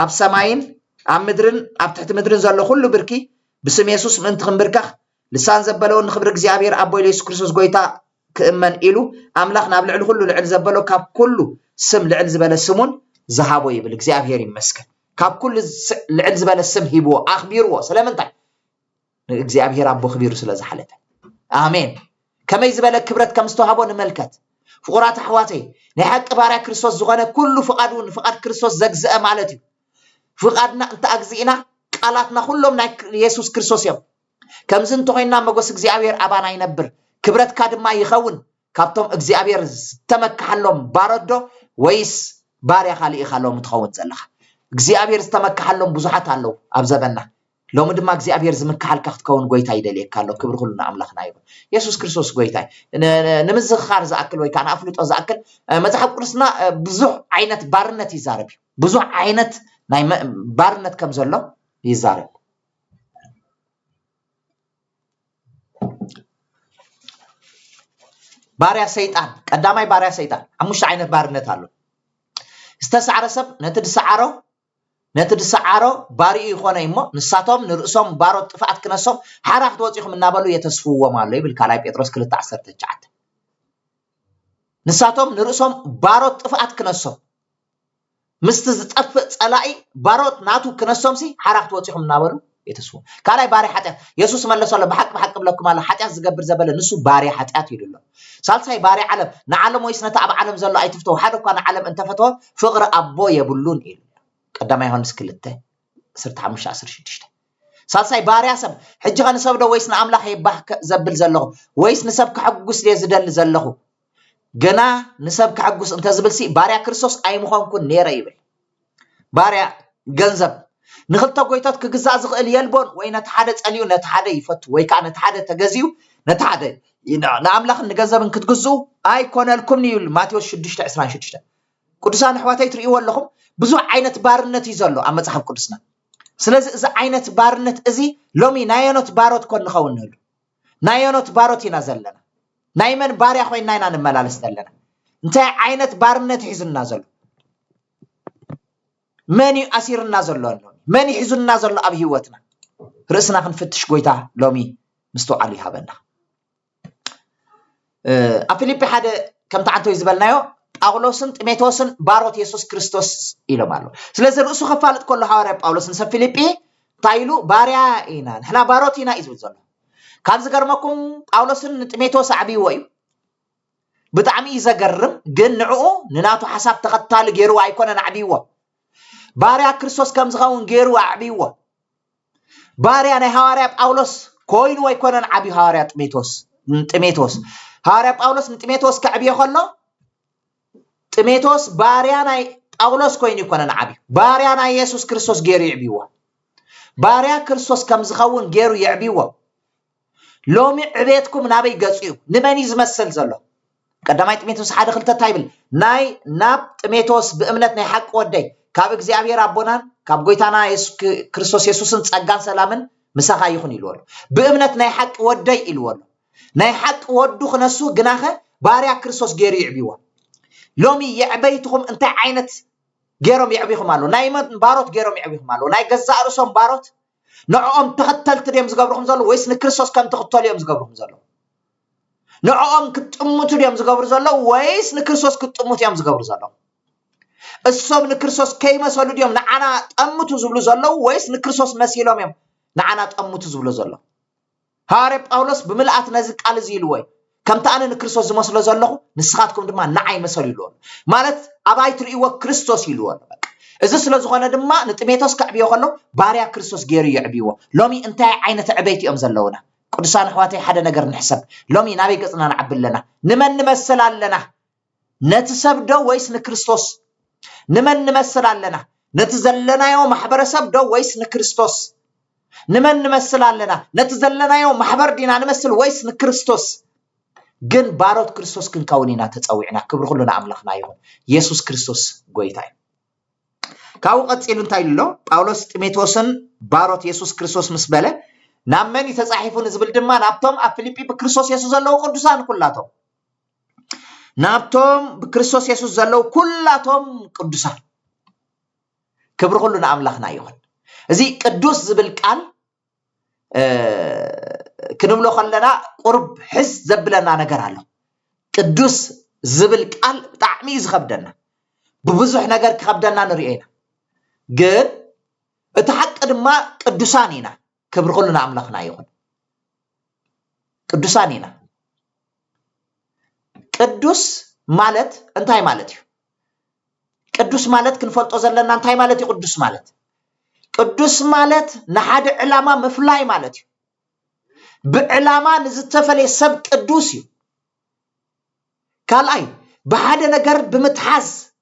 ኣብ ሰማይን ኣብ ምድርን ኣብ ትሕቲ ምድርን ዘሎ ኩሉ ብርኪ ብስም ኢየሱስ ምእንቲ ክንብርከኽ ልሳን ዘበለውን ንክብሪ እግዚኣብሔር ኣቦ ኢየሱስ ክርስቶስ ጎይታ ክእመን ኢሉ ኣምላኽ ናብ ልዕሊ ኩሉ ልዕሊ ዘበሎ ካብ ኩሉ ስም ልዕሊ ዝበለ ስሙን ዝሃቦ ይብል እግዚኣብሔር ይመስገን ካብ ኩሉ ልዕሊ ዝበለ ስም ሂብዎ ኣኽቢርዎ ስለምንታይ እግዚአብሔር አቦ خبير ስለዝሓለተ አሜን ከመይ ዝበለ ክብረት ከም ዝተዋሃቦ ንመልከት ፍቁራት ኣሕዋተይ ናይ ሓቂ ባርያ ክርስቶስ ዝኾነ ኩሉ ፍቃዱን ፍቃድ ክርስቶስ ዘግዝአ ማለት እዩ ፍቃድና እንተ ኣግዚእና ቃላትና ኩሎም ናይ ኢየሱስ ክርስቶስ እዮም ከምዚ እንተኮይንና መጎስ እግዚአብሔር ኣባና ይነብር ክብረትካ ድማ ይኸውን ካብቶም እግዚአብሔር ዝተመካሐሎም ባረዶ ወይስ ባርያ ካልእ ኢኻሎም ትኸውን ዘለኻ እግዚአብሔር ዝተመካሐሎም ብዙሓት ኣለው ኣብ ዘበና لوم دم እግዚአብሔር ዝምካሐልካ ክትከውን ጎይታ ይደልየካ ኣሎ ክብር ሁሉ ንኣምላኽና ይሁን ኢየሱስ ክርስቶስ ጎይታ ንምዝኻር ዝኣክል ወይ ከዓ ኣፍልጦ ዝኣክል መጽሓፍ ቅዱስና ብዙሕ ዓይነት ባርነት ይዛረብ ብዙሕ ዓይነት ናይ ባርነት ከም ዘሎ ይዛረብ ባርያ ሰይጣን ቀዳማይ ባርያ ሰይጣን ሓሙሽተ ዓይነት ባርነት ኣሎ ዝተሰዓረ ሰብ ነቲ ድሰዓሮ ነትድሰዓሮ ባሪኡ ይኾነ እሞ ንሳቶም ንርእሶም ባሮት ጥፋት ክነሶም ሓራፍ ተወፂኹም እናበሉ የተስፍዎም ኣሎ ይብል ካልኣይ ጴጥሮስ 2:19 ንሳቶም ንርእሶም ባሮት ጥፋት ክነሶም ምስቲ ዝጠፍእ ጸላኢ ባሮት ናቱ ክነሶም ሲ ሓራፍ ተወፂኹም እናበሉ የተስፍዎም ካልኣይ ባርያ ኃጢአት ኢየሱስ መለሰሎ ብሓቅ ብለኩም ኣሎ ኃጢአት ዝገብር ዘበለ ንሱ ባርያ ኃጢአት ይድሎ ሳልሳይ ባርያ ዓለም ንዓለም ወይስ ነታ ኣብ ዓለም ዘሎ ኣይትፍተው ሓደ እኳ ንዓለም እንተፈተወ ፍቅሪ አቦ የብሉን ኢሉ قدام يهونس كلته صرت 5:16 ሳልሳይ ባርያ ሰብ ሕጂ ከንሰብ ዶ ወይስ ንኣምላኽ ይባህ ዘብል ዘለኹ ወይስ ንሰብ ክሕጉስ ዝደል ዘለኹ ገና ንሰብ ክሕጉስ እንተ ዝብል ሲ ባርያ ክርስቶስ ኣይምኾንኩን ነይረ ይብል ባርያ ገንዘብ ንኽልተ ጎይታት ክግዛእ ዝኽእል የልቦን ወይ ነቲ ሓደ ጸልዩ ነቲ ሓደ ይፈቱ ወይ ከዓ ነቲ ሓደ ተገዚዩ ነቲ ሓደ ንኣምላኽ ንገንዘብን ክትግዝኡ ኣይኮነልኩም ይብል ማቴዎስ 6:26 ቅዱሳን ኣሕዋተይ ትርእይዎ ኣለኹም ብዙሕ ዓይነት ባርነት ይዘሎ ኣብ መጽሓፍ ቅዱስና ስለዚ እዚ ዓይነት ባርነት እዚ ሎሚ ናየኖት ባሮት ኮን ንኸውን ንህሉ ናየኖት ባሮት ኢና ዘለና ናይ መን ባርያ ኮይንና ኢና ንመላለስ ዘለና እንታይ ዓይነት ባርነት ሒዙና ዘሎ መን ኣሲርና ዘሎ መን ይሒዙና ዘሎ ኣብ ህይወትና ርእስና ክንፍትሽ ጎይታ ሎሚ ምስተውዓል ይሃበና ኣብ ፊልጵ ሓደ ከም ተዓንተው ዝበልናዮ ጳውሎስን ጢሞቴዎስን ባሮት ኢየሱስ ክርስቶስ ኢሎም ኣሎ ስለዚ ርእሱ ከፋልጥ ከሎ ሐዋርያ ጳውሎስን ሰብ ፊልጵ ታይሉ ባርያ ኢና ንሕና ባሮት ኢና ይዝብል ዘሎ ካብ ዝገርመኩም ጳውሎስን ጢሞቴዎስ ዓብይዎ እዩ ብጣዕሚ ዘገርም ግን ንዕኡ ንናቱ ሓሳብ ተኸታሊ ገይሩ ኣይኮነን ዓብይዎ ባርያ ክርስቶስ ከም ዝኸውን ገይሩ ዓብይዎ ባርያ ናይ ሐዋርያ ጳውሎስ ኮይኑ ኣይኮነን ዓብይ ሐዋርያ ጢሞቴዎስ ሐዋርያ ጳውሎስ ንጢሞቴዎስ ከዕብዮ ከሎ ጢሞቴዎስ ባርያ ናይ ጳውሎስ ኮይኑ ይኮነን ዓብይ ባርያ ናይ ኢየሱስ ክርስቶስ ገይሩ ይዕብይዎ ባርያ ክርስቶስ ከም ዝኸውን ገይሩ ይዕብይዎ ሎሚ ዕቤትኩም ናበይ ገጽዩ ንመን ዝመስል ዘሎ ቀዳማይ ጢሞቴዎስ 1:2 ታይብል ናይ ናብ ጢሞቴዎስ ብእምነት ናይ ሓቂ ወደይ ካብ እግዚአብሔር አቦናን ካብ ጎይታና ኢየሱስ ክርስቶስ ኢየሱስን ጸጋን ሰላምን ምሳኻ ይኹን ኢልዎ ብእምነት ናይ ሓቂ ወደይ ኢልዎ ናይ ሓቂ ወዱ ክነሱ ግናኸ ባርያ ክርስቶስ ገይሩ ይዕብይዎ ሎሚ يعبيتكم انت عينت ገይሮም ይዕብይኹም አሉ ናይ ባሮት ገይሮም ይዕብይኹም አሉ ናይ ገዛእ ርእሶም ባሮት ንዕኦም ተኸተልቲ ድዮም ዝገብርኹም ዘሎ ወይስ ንክርስቶስ ከም ተኸተሉ እዮም ዝገብርኹም ዘሎ ንዕኦም ክትጥሙቱ ድዮም ዝገብሩ ዘሎ ወይስ ንክርስቶስ ክትጥሙቱ እዮም ዝገብሩ ዘሎ እሶም ንክርስቶስ ከይመሰሉ ድዮም ንዓና ጠሙቱ ዝብሉ ዘሎ ወይስ ንክርስቶስ መሲሎም እዮም ንዓና ጠሙቱ ዝብሉ ዘሎ ሐዋርያ ጳውሎስ ብምልአት ነዚ ቃል እዚ ኢሉ ወይ ከምታ ኣነ ንክርስቶስ ዝመስሎ ዘለኹ ንስኻትኩም ድማ ንዓይ መሰሉ ኢልዎ ማለት ኣባይ ትርእይዎ ክርስቶስ ኢልዎ በቃ እዚ ስለ ዝኾነ ድማ ንጢሞቴዎስ ከዕብዮ ከሎ ባርያ ክርስቶስ ገይሩ ይዕብይዎ ሎሚ እንታይ ዓይነት ዕበይቲ እዮም ዘለውና ቅዱሳን ኣሕዋተይ ሓደ ነገር ንሕሰብ ሎሚ ናበይ ገጽና ንዓቢ ኣለና ንመን ንመስል ኣለና ነቲ ሰብ ዶ ወይስ ንክርስቶስ ንመን ንመስል ኣለና ነቲ ዘለናዮ ማሕበረሰብ ዶ ወይስ ንክርስቶስ ንመን ንመስል ኣለና ነቲ ዘለናዮ ማሕበር ዲና ንመስል ወይስ ንክርስቶስ ግን ባሮት ክርስቶስ ክንከውን ኢና ተጸዊዕና ክብር ሁሉ ንኣምላኽና ይሁን ኢየሱስ ክርስቶስ ጎይታ እዩ ካብኡ ቀፂሉ እንታይ ኢሉ ጳውሎስ ጢሞቴዎስን ባሮት ኢየሱስ ክርስቶስ ምስ በለ ናብ መን ተጻሒፉ ንዝብል ድማ ናብቶም ኣብ ፊልጵ ብክርስቶስ ኢየሱስ ዘለዉ ቅዱሳን ኩላቶም نابتم بكريستوس يسوع زلوا كلاتهم قدوسان كبر كلنا أملاخنا يهون زي قدوس زبالقال كنملو خلنا قرب حس زبلنا نجر على قدوس زبالقال طعمي زخبدنا ببزح نجر كخبدنا نرينا جن اتحقق ما قدوسانينا كبر كلنا أملاخنا يهون قدوسانينا قدوس مالت انتاي مالتي قدوس مالت كنفلطو زلنا انتاي مالتي قدوس مالت قدوس مالت نحد علامه مفلاي مالتي بعلامه نزتفلي سب قدوسي قال اي بحد نجر بمتحاز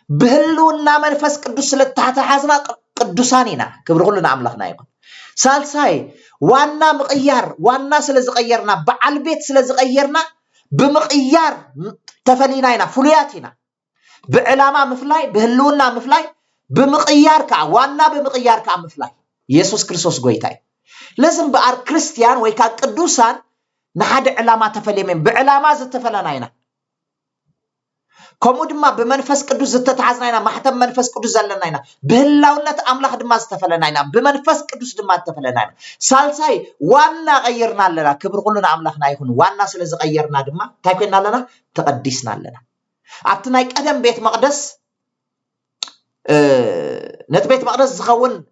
بهلونا منفس قدوس لتحتحازنا قدوسانينا كبر كلنا املاخنا يكون سالساي وانا مغيار وانا سلازغيرنا بعل بيت سلازغيرنا بمقيار تفليناينا فلياتنا بعلامة مفلاي بهلونا مفلاي بمقيار كا وانا بمقيار كا مفلاي يسوع كريستوس قويتاي لازم بار كريستيان ويكا قدوسان نحد علامة تفليمين بعلامة زتفلناينا كمود ما بمنفس قدوس زتتعزناينا محتم منفس قدوس زلناينا بهلاونت املاح دما زتفلناينا بمنفس قدوس دما زتفلناينا سالساي وانا غيرنا لنا كبر كلنا املاحنا يكون وانا سلاز غيرنا دما تاكينا لنا تقدسنا لنا ابتناي قدم بيت مقدس نت بيت مقدس زخون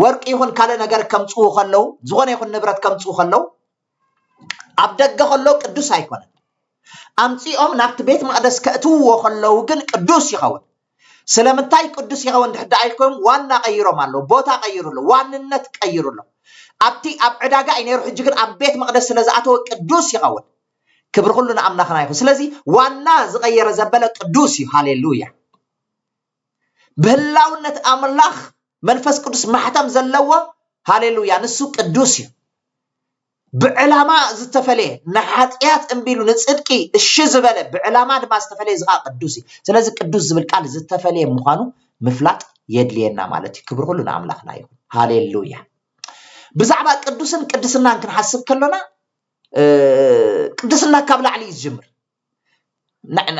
ورق يكون كاله ነገር ከምጽኡ خلو زغون يكون نبرت ከምጽኡ خلو ابدغ خلو قدوس አይኮነ أمتيهم نبت بيت مقدس كأتوه خلوا جن قدوس يخون سلامتاي قدوس يخون حد عيلكم وانا غيروا مالو بوتا غيروا له وانا النت غيروا له أبتي أبعداجا إني يروح يجيكن أبيت مقدس سلازعته قدوس يخون كبر كلنا أمنا خنايف سلازي وانا زغير زبالة قدوسي هاليلويا بهلاونة أملاخ منفس قدوس محتم زلوا هاليلويا نسو قدوسي بعلامة زتفليه نحاتيات انبيلو نتصدقي الشزبله بعلامة ما استفليه زغا قدوسي سلازي قدوس زبالقال زتفليه مخانو مفلاط يدلينا مالتي كبر كلنا املاخنا يكون هاليلويا بزعبا قدوسن قدسنا كنحسب كلنا قدسنا كابل علي الجمر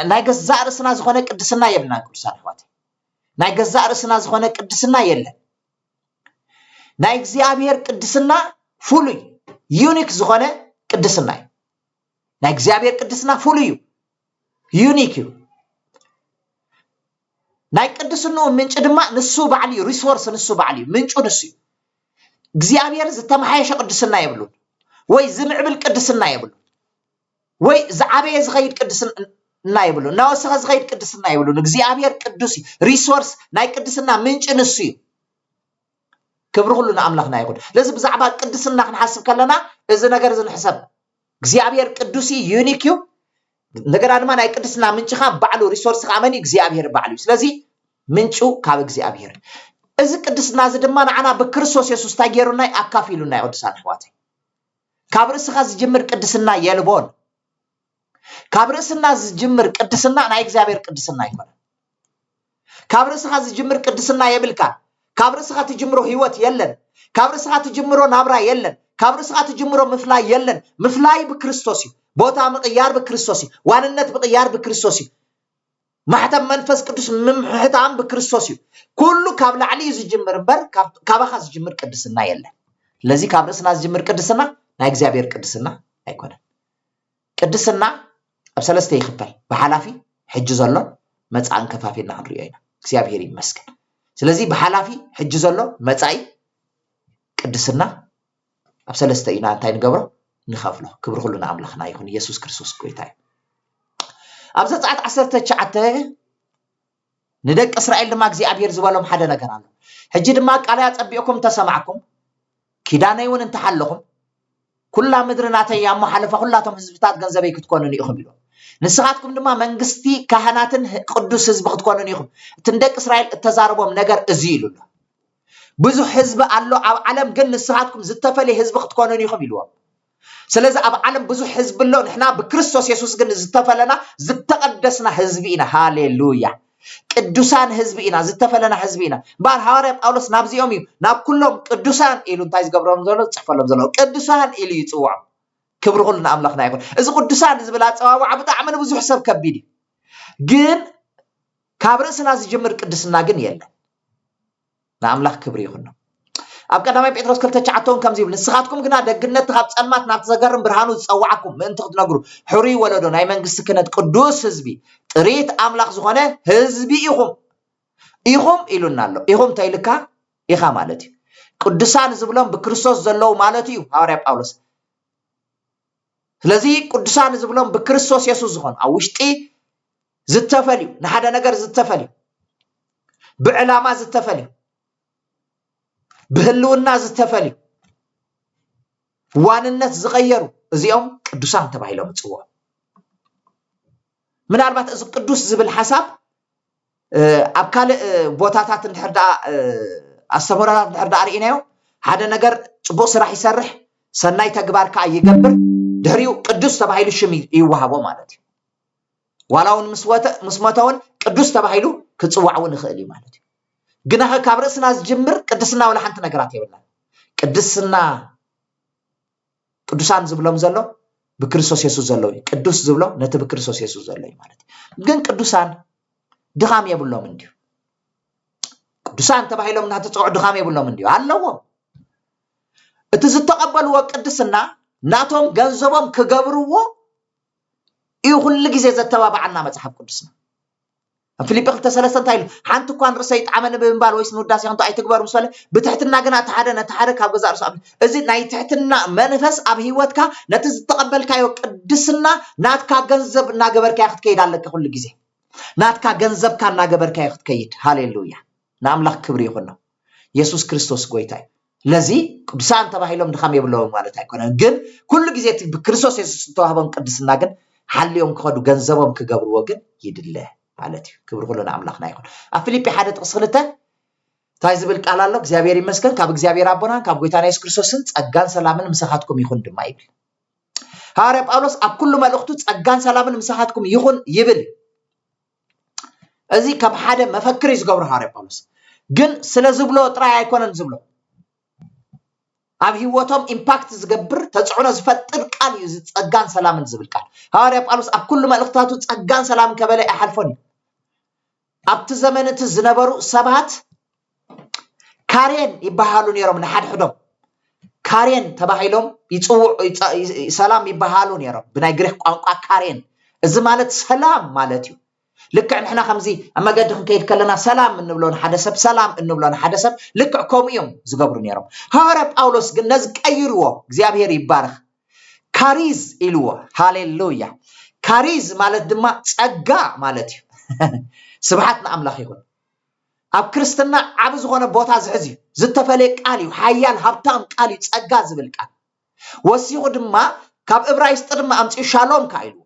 ناي غزا رسنا زخونه قدسنا يبنا قدسان اخواتي ناي غزا رسنا زخونه قدسنا يله ناي እግዚአብሔር قدسنا فولي يونيك زغونه قدسنا نا እግዚአብሔር قدسنا فوليو يونيكيو ناي قدسنو منጭ ድማ ንሱ ባዕልዩ ሪሶርስ ንሱ ባዕልዩ ምንጩ ንሱ እግዚአብሔር ዝተማሓየሸ ቅድስና ይብሉ ወይ ዝምዕብል ቅድስና ይብሉ ወይ ዝዓበየ ዝኸይድ ቅድስና ይብሉ ናወሰኸ ዝኸይድ ቅድስና ይብሉ እግዚአብሔር ቅዱስ ሪሶርስ ናይ ቅድስና ምንጭ ንሱ كبر كلنا أملاخنا يقول لازم بزعبا قدسنا نحسب كلنا إذا نجر إذا نحسب እግዚአብሔር قدوسي يونيكيو نجر أنا ناي قدسنا من شخا بعلو ريسورس عماني እግዚአብሔር بعلو سلازي منشو كاب እግዚአብሔር إذا قدسنا زدمان أنا بكريستوس يسوع تاجرنا أكافيلنا يقدسان حواتي كابرسنا زجمر قدسنا يلبون كابرسنا زجمر قدسنا ناي እግዚአብሔር قدسنا يقول كابرسنا زجمر قدسنا يبلكا كابرسها تجمرو هيوت يلن كابرسها تجمرو نابرا يلن كابرسها تجمرو مفلاي يلن مفلاي بكريستوسي بوتا مقيار بكريستوسي واننت مقيار بكريستوسي محتم منفس قدس ممحتام بكريستوسي كله كابل علي زجمر بر كابخا زجمر قدسنا يلن لذي كابرسنا زجمر قدسنا نا እግዚአብሔር قدسنا አይኮነን قدسنا ابسلسته يخفل بحلافي حج زلون مصان كفافينا نريينا እግዚአብሔር ይመስገን سلازي بحلافي حج زلو مصاي قدسنا ابسلسته إنا انتاي نغبرو نخافلو كبر كلنا املاخنا يكون يسوع كريستوس كويتاي ابزا صعت 19 ندق اسرائيل دما እግዚአብሔር زبالهم حدا ነገር አለ حج دما قاليا صبيكم تسمعكم كيدانيون انت حلكم كل مدرناتي يا محلفه كلاتهم حزبታት ገንዘበይ ክትኮኑን ይኹም ይሉ ንስኻትኩም ድማ መንግስቲ ካህናትን ቅዱስ ህዝብ ክትኮኑን ይኹም ትንደቅ እስራኤል ተዛረቦም ነገር እዚ ይሉላ ብዙ ህዝብ አሎ ኣብ ዓለም ግን ንስኻትኩም ዝተፈለ ህዝብ ክትኮኑን ይኹም ይሉዎም ስለዚህ ኣብ ዓለም ብዙ ህዝብ ኣሎ ንሕና በክርስቶስ ኢየሱስ ግን ዝተፈለና ዝተቀደስና ህዝብ ኢና ሃሌሉያ ቅዱሳን ህዝብ ኢና ዝተፈለና ህዝብ ኢና ባር ሐዋርያ ጳውሎስ ናብዚኦም እዩ ናብ ኩሎም ቅዱሳን ኢሉ እንታይ ዝገብሮም ዘሎ ጽፈሎም ዘሎ ቅዱሳን ኢሉ ይጽዋዕ ክብሪ ኩሉ ንኣምላኽና ይኹን እዚ ቅዱሳን ዝብላ ፀዋውዓ ብጣዕሚ ብዙሕ ሰብ ከቢድ ግን ካብ ርእስና ዝጅምር ቅድስና ግን የለን ንኣምላኽ ክብሪ ይኹን ኣብ ቀዳማይ ጴጥሮስ 2:9 ከምዚ ይብል ንስኻትኩም ግና ደግነት ካብ ጸልማት ናብ ተዘገርም ብርሃኑ ዝፀዋዓኩም ምእንቲ ክትነግሩ ሕሩይ ወለዶ ናይ መንግስቲ ክህነት ቅዱስ ህዝቢ ጥሪት ኣምላኽ ዝኾነ ህዝቢ ኢኹም ኢሉና ኣሎ ኢኹም ተይልካ ኢኻ ማለት እዩ ቅዱሳን ዝብሎም ብክርስቶስ ዘለው ማለት እዩ ሐዋርያ ጳውሎስ ስለዚ ቅዱሳን ዝብሎም ብክርስቶስ ኢየሱስ ዝኾኑ ኣብ ውሽጢ ዝተፈልዩ ንሓደ ነገር ዝተፈልዩ ብዕላማ ዝተፈልዩ بهلونا زتفلي وانነት ዝቀየሩ እዚኦም ቅዱሳን ተባሂሎም ጽዋ ምናልባት እዚ ቅዱስ ዝብል ሐሳብ ኣብ ካልእ ቦታታት እንድሕርዳ ኣስተምሮታት እንድሕርዳ ርኢናዮ ሓደ ነገር ጽቡቕ ስራሕ ይሰርሕ ሰናይ ተግባር ከዓ ይገብር ድሕሪኡ ቅዱስ ተባሂሉ ሽም ይወሃቦ ማለት እዩ ዋላውን ምስሞተውን ቅዱስ ተባሂሉ ክጽዋዕውን ይኽእል እዩ ማለት እዩ ግናኸ ካብ ርእስና ዝጅምር ቅድስና ወላ ሓንቲ ነገራት የብልና ቅድስና ቅዱሳን ዝብሎም ዘሎ ብክርስቶስ ኢየሱስ ዘሎ ቅዱስ ዝብሎ ነቲ ብክርስቶስ ኢየሱስ ዘሎ ማለት ግን ቅዱሳን ድኻም የብሎም እንዲሁ ቅዱሳን ተባሂሎም እናተጽውዑ ድኻም የብሎም እንዲሁ ኣለዎ እቲ ዝተቀበልዎ ቅድስና ናቶም ገንዘቦም ክገብርዎ እዩ ኩሉ ግዜ ዘተባብዓና መጽሓፍ ቅዱስና فيليب 3:3 ታይሉ ሓንቲ እንኳን ርሰይ ጣመነ ብምባል ወይስ ንውዳሴ እንተ ኣይትግበሩ ምስለ ብትሕትና ግና ተሓደ ካብ ገዛ ርሱ እዚ ናይ ትሕትና መንፈስ ኣብ ህይወትካ ነቲ ዝተቀበልካዮ ቅድስና ናትካ ገንዘብ እናገበርካ ክትከይድ ኣለካ ኩሉ ግዜ ናትካ ገንዘብካ እናገበርካ ክትከይድ ሃሌሉያ ንኣምላኽ ክብሪ ይኹን ኢየሱስ ክርስቶስ ጎይታ ለዚ ቅዱሳን ተባሂሎም ድኻም የብለዎም ማለት ኣይኮነን ግን ኩሉ ግዜ ብክርስቶስ ኢየሱስ ተዋህቦም ቅድስና ግን ሓልዮም ክኸዱ ገንዘቦም ክገብርዎ ግን ይድለ ማለት እዩ ክብሪ ኩሉ ንኣምላኽና ይኹን ኣብ ፊልጵ 1:2 ታይ ዝብል ቃል ኣሎ እግዚአብሔር ይመስገን ካብ እግዚአብሔር አቦና ካብ ጎይታና ኢየሱስ ክርስቶስን ጸጋን ሰላምን ምሳኻትኩም ይኹን ድማ ይብል ሐዋርያ ጳውሎስ ኣብ ኩሉ መልእኽቱ ጸጋን ሰላምን ምሳኻትኩም ይኹን ይብል እዚ ካብ ሓደ መፈክር ይዝገብሩ ሐዋርያ ጳውሎስ ግን ስለ ዝብሎ ጥራይ ኣይኮነን ዝብሎ ኣብ ህይወቶም ኢምፓክት ዝገብር ተጽዕኖ ዝፈጥር ቃል እዩ ጸጋን ሰላምን ዝብል ቃል ሐዋርያ ጳውሎስ ኣብ ኩሉ መልእኽታቱ ጸጋን ሰላምን ከበለ ኣይሓልፎን ኣብቲ ዘመን እቲ ዝነበሩ ሰባት ካሬን ይባሃሉ ነይሮም ንሓድሕዶም ካሬን ተባሂሎም ይጽውዑ ሰላም ይባሃሉ ነይሮም ብናይ ግሪክ ቋንቋ ካሬን እዚ ማለት ሰላም ማለት እዩ ልክዕ ንሕና ከምዚ ኣብ መገዲ ክንከይድ ከለና ሰላም እንብሎ ንሓደ ሰብ ሰላም እንብሎ ንሓደ ሰብ ልክዕ ከምኡ እዮም ዝገብሩ ነይሮም ሐዋርያ ጳውሎስ ግን ነዚ ቀይርዎ እግዚአብሔር ይባረክ ካሪዝ ኢልዎ ሃሌሉያ ካሪዝ ማለት ድማ ጸጋ ማለት እዩ ስብሐት ንኣምላኽ ይኹን ኣብ ክርስትና ዓብ ዝኾነ ቦታ ዝሕዝ እዩ ዝተፈለየ ቃል እዩ ሓያል ሃብታም ቃል እዩ ጸጋ ዝብል ቃል ወሲኹ ድማ ካብ ዕብራይስጥ ድማ ኣምፂኡ ሻሎም ካኢልዎ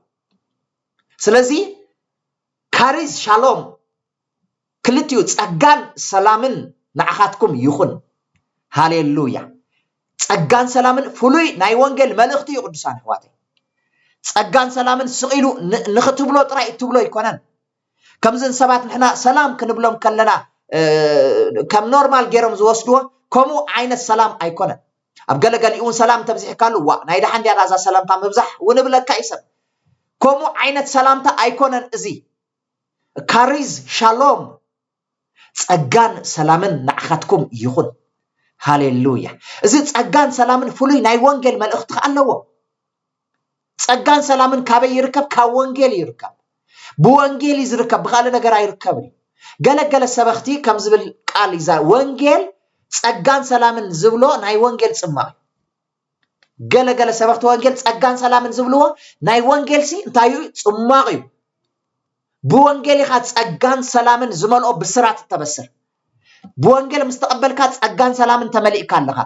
ስለዚ ካሪዝ ሻሎም ክልቲኡ ጸጋን ሰላምን ንዓኻትኩም ይኹን ሃሌሉያ ጸጋን ሰላምን ፍሉይ ናይ ወንጌል መልእኽቲ እዩ ቅዱሳን ኣሕዋተይ ጸጋን ሰላምን ስቂሉ ንኽትብሎ ጥራይ እትብሎ ይኮነን ከምዝን ሰባት ንሕና ሰላም ክንብሎም ከለና ከም ኖርማል ገይሮም ዝወስድዎ ከምኡ ዓይነት ሰላም ኣይኮነን ኣብ ገለገሊኡን ሰላም ተብዚሕካሉ ዋ ናይ ደሓን ዲያ ዛ ሰላምታ ምብዛሕ ውንብለካ ይሰብ ከምኡ ዓይነት ሰላምታ ኣይኮነን እዚ ካሪዝ ሻሎም ጸጋን ሰላምን ንዓኻትኩም ይኹን ሃሌሉያ እዚ ጸጋን ሰላምን ፍሉይ ናይ ወንጌል መልእኽቲ ኣለዎ ጸጋን ሰላምን ካበይ ይርከብ ካብ ወንጌል ይርከብ ብወንጌል ይዝርከብ ብኻልእ ነገር ኣይርከብን ገለገለ ሰበኽቲ ከም ዝብል ቃል ይዛ ወንጌል ጸጋን ሰላምን ዝብሎ ናይ ወንጌል ጽማቕ ገለገለ ሰበኽቲ ወንጌል ጸጋን ሰላምን ዝብልዎ ናይ ወንጌል ሲ እንታይ እዩ ጽማቕ እዩ بوانجيل خات ጸጋን ሰላምን ዝመልኦ ብስራት ተበስር بوانجيل مستقبلካ ጸጋን ሰላምን ተመሊእካ ኣለኻ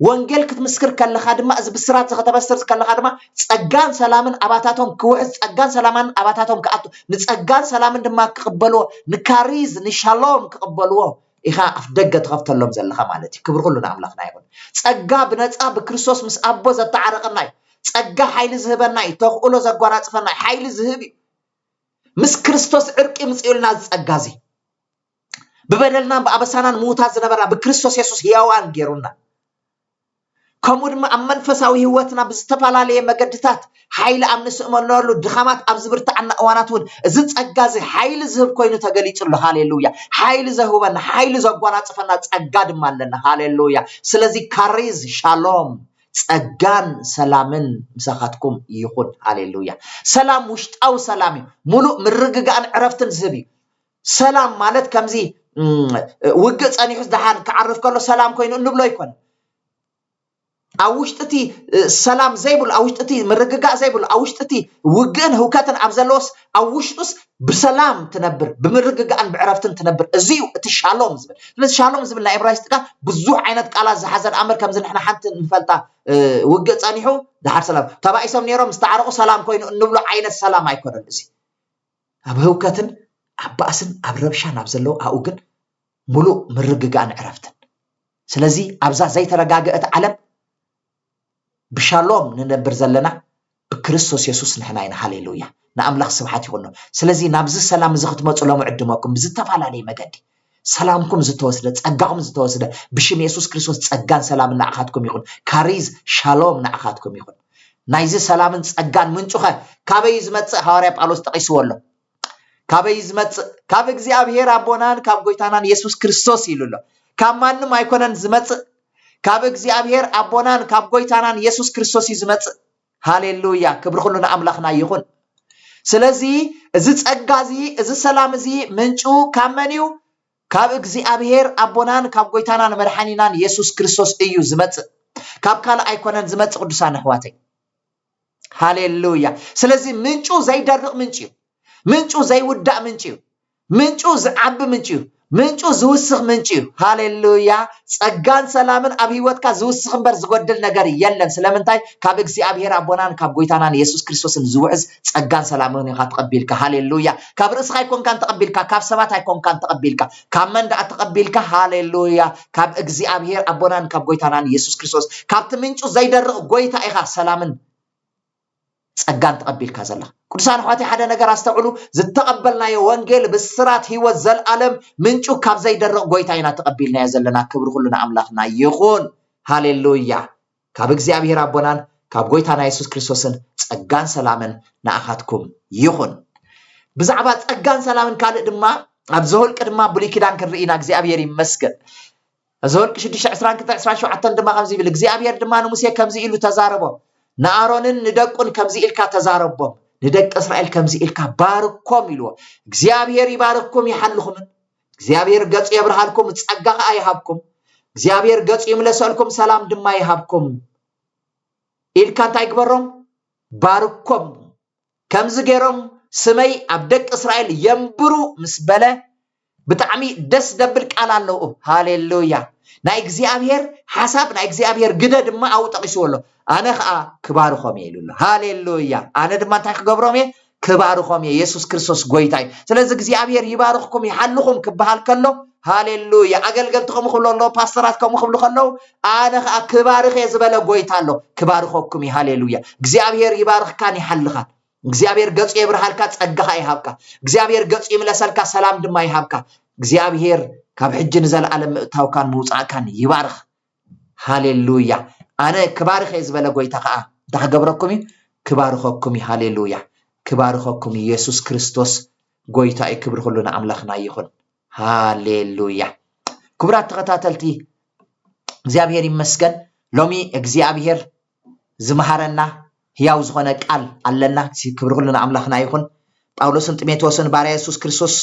ወንጌል ክትምስክር ከለኻ ድማ እዚ ብስራት ከተበስር ከለኻ ድማ ጸጋን ሰላምን አባታቶም ክውሕዝ ጸጋን ሰላምን አባታቶም ከኣቱ ንጸጋን ሰላምን ድማ ክቅበልዎ ንካሪዝ ንሻሎም ክቅበልዎ ኢኻ ኣፍ ደገ ተኸፍተሎም ዘለኻ ማለት እዩ ክብር ሁሉ ንኣምላኽና ይሁን ጸጋ ብነጻ ብክርስቶስ ምስ ኣቦ ዘተዓረቀና እዩ ጸጋ ኃይሊ ዝህበና እዩ ተኽእሎ ዘጓናጽፈና ኃይሊ ዝህብ እዩ ምስ ክርስቶስ ዕርቂ ምጽኡልና ጸጋዚ በበደልና በአበሳናን ሞታ ዝነበርና በክርስቶስ ኢየሱስ ሕያዋን ገሩና كمود ما أمن فساوي هوتنا بستفعل عليه مجدتات حيل أمن سؤمن له دخامات أبزبرت عنا أواناتون زت أجازي حيل زهب كوينو تجليت الله هاليلويا حيل زهوبنا حيل زبونات فنا أجاد مالنا هاليلويا سلزي كاريز شالوم أجان سلامن مساخاتكم يخون هاليلويا سلام وشت أو سلامي ملو مرقق أن عرفتن زبي سلام مالت كمزي وقت أني حس دحان كعرف كله سلام كوينو نبلا يكون أوشتتي سلام زيبل أوشتتي مرققة زيبل أوشتتي وجن هو كاتن أبزلوس أوشتوس بسلام تنبر بمرققة أن بعرفتن تنبر زيو تشالوم زبل لذا شالوم زبل لا إبراهيم بزوح عينت قال زحزن أمر كم زين إحنا حتى نفلتا وجت أنيحو ده حر سلام تبع يسوم نيرو مستعرقوا سلام كوين نبلو عين السلام ما يكون الزي أبهو كاتن أبأسن أبربشان أبزلو أوجن ملو مرققة أن عرفتن سلزي أبزا زي ترقاقة علم بشالوم ننبر زلنا بكريستوس يسوس نحن هاليلويا نأملاخ سبحات يقولنا سلزي نابز السلام زخت مطلوم عدمكم بزتفعل عليه مجدي سلامكم زتوسد تصقاكم زتوسد بشم يسوس كريستوس تصقان سلام نعخاتكم يقول كاريز شالوم نعخاتكم يقول نايز سلام تصقان منچخه كابي يزمت حواريا ጳውሎስ ጠቂስዎሎ كابي يزمت كاب እግዚአብሔር አቦናን ካብ ጎይታናን ኢየሱስ ክርስቶስ ይሉሎ ካብ ማንም አይኮነን ዝመጽ ካብ እግዚአብሔር አቦናን ካብ ጎይታናን ኢየሱስ ክርስቶስ ይዝመጽ ሃሌሉያ ክብር ሁሉ ለአምላክና ይሁን ስለዚህ እዚ ጸጋዚ እዚ ሰላም እዚ ምንጩ ካመኒው ካብ እግዚአብሔር አቦናን ካብ ጎይታናን መድኃኒናን ኢየሱስ ክርስቶስ እዩ ዝመጽ ካብ ካል አይኮነን ዝመጽ ቅዱሳን አሕዋተይ ሃሌሉያ ስለዚህ ምንጩ ዘይደርቅ ምንጭ ምንጩ ዘይውዳእ ምንጭ ምንጩ ዝዓብ ምንጭ ምንጩ ዝውስኽ ምንጭ ሃሌሉያ ጸጋን ሰላምን ኣብ ህይወትካ ዝውስኽ እንበር ዝጎድል ነገር የለን ስለምንታይ ካብ እግዚአብሔር አቦናን ካብ ጎይታናን ኢየሱስ ክርስቶስን ዝውዕዝ ጸጋን ሰላምን ኢኻ ተቀቢልካ ሃሌሉያ ካብ ርእስኻ ይኮንካን ተቀቢልካ ካብ ሰባት አይኮንካን ተቀቢልካ ካብ መንዳ ተቀቢልካ ሃሌሉያ ካብ እግዚአብሔር አቦናን ካብ ጎይታናን ኢየሱስ ክርስቶስ ካብቲ ምንጩ ዘይደርቕ ጎይታ ኢኻ ሰላምን ጸጋን ተቀቢልካ ዘላ ቅዱሳን አሕዋተይ ሓደ ነገር አስተውሉ ዝተቀበልናዮ ወንጌል ብስራት ህይወት ዘለዓለም ምንጩ ካብ ዘይደርቕ ጎይታ ኢና ተቀቢልና ዘለና ክብር ሁሉ ለአምላክና ይሁን ሃሌሉያ ካብ እግዚአብሔር አቦናን ካብ ጎይታና ኢየሱስ ክርስቶስን ጸጋን ሰላምን ንኣኻትኩም ይሁን ብዛዕባ ጸጋን ሰላምን ካልእ ድማ ኣብ ዘሁልቅ ድማ ብሉይ ኪዳን ክንርኢና እግዚአብሔር ይመስገን ዘሁልቅ 6:22-27 ድማ ከምዚ ይብል እግዚአብሔር ድማ ንሙሴ ከምዚ ኢሉ ተዛረቦ نأرونن ندقون كمزي إلكا تزاربهم ندق إسرائيل كمزي إلكا باركم يلو እግዚአብሔር ይባርኩም ይሐልኹም እግዚአብሔር ገጽ ይብርሃልኩም ጸጋኸ አይሃብኩም እግዚአብሔር ገጽ ይምለሰልኩም ሰላም ድማ ይሃብኩም ኢልካ ታይግበሮም ባርኩም ከምዚ ገሮም ስመይ ኣብ ደቅ እስራኤል የምብሩ ምስበለ ብጣዕሚ ደስ ደብል ቃል ኣለው ሃሌሉያ ናይ እግዚአብሔር ሐሳብ ናይ እግዚአብሔር ግደ ድማ አውጠቂስዎሎ أنا كباركم يلولا هاليلويا أنا دمان تاخ قبرهم كباركم يسوع كريستوس قويتاي سلازم እግዚአብሔር يبارككم يحلكم كبهال كله هاليلويا أقلقلتكم خلوا الله باستراتكم خلوا خلوا أنا كبارك يزبله قويتالله كباركم هاليلويا እግዚአብሔር يبارك كان يحلخا እግዚአብሔር ገጽ ይብርሃልካ ጸጋኸ ይሃብካ እግዚአብሔር ገጽ ይምለሰልካ ሰላም ድማ ይሃብካ እግዚአብሔር ካብ ሕጂ ንዘለዓለም ምእታውካን ምውጻእካን ይባርክ هاليلويا أنا كبارخ إزبلا قويتا خا تخبركم كبارخكم هاليلويا كبارخكم يسوع كريستوس قويتا أي كبر خلونا أملاخنا يخون هاليلويا كبرات تقتاتلتي እግዚአብሔር ይመስገን ሎሚ እግዚአብሔር ዝመሃረና ሕያው ዝኾነ ቃል ኣለና ክብር ሁሉና አምላክና ይኹን ጳውሎስን ጢሞቴዎስን ባሪያ ኢየሱስ ክርስቶስ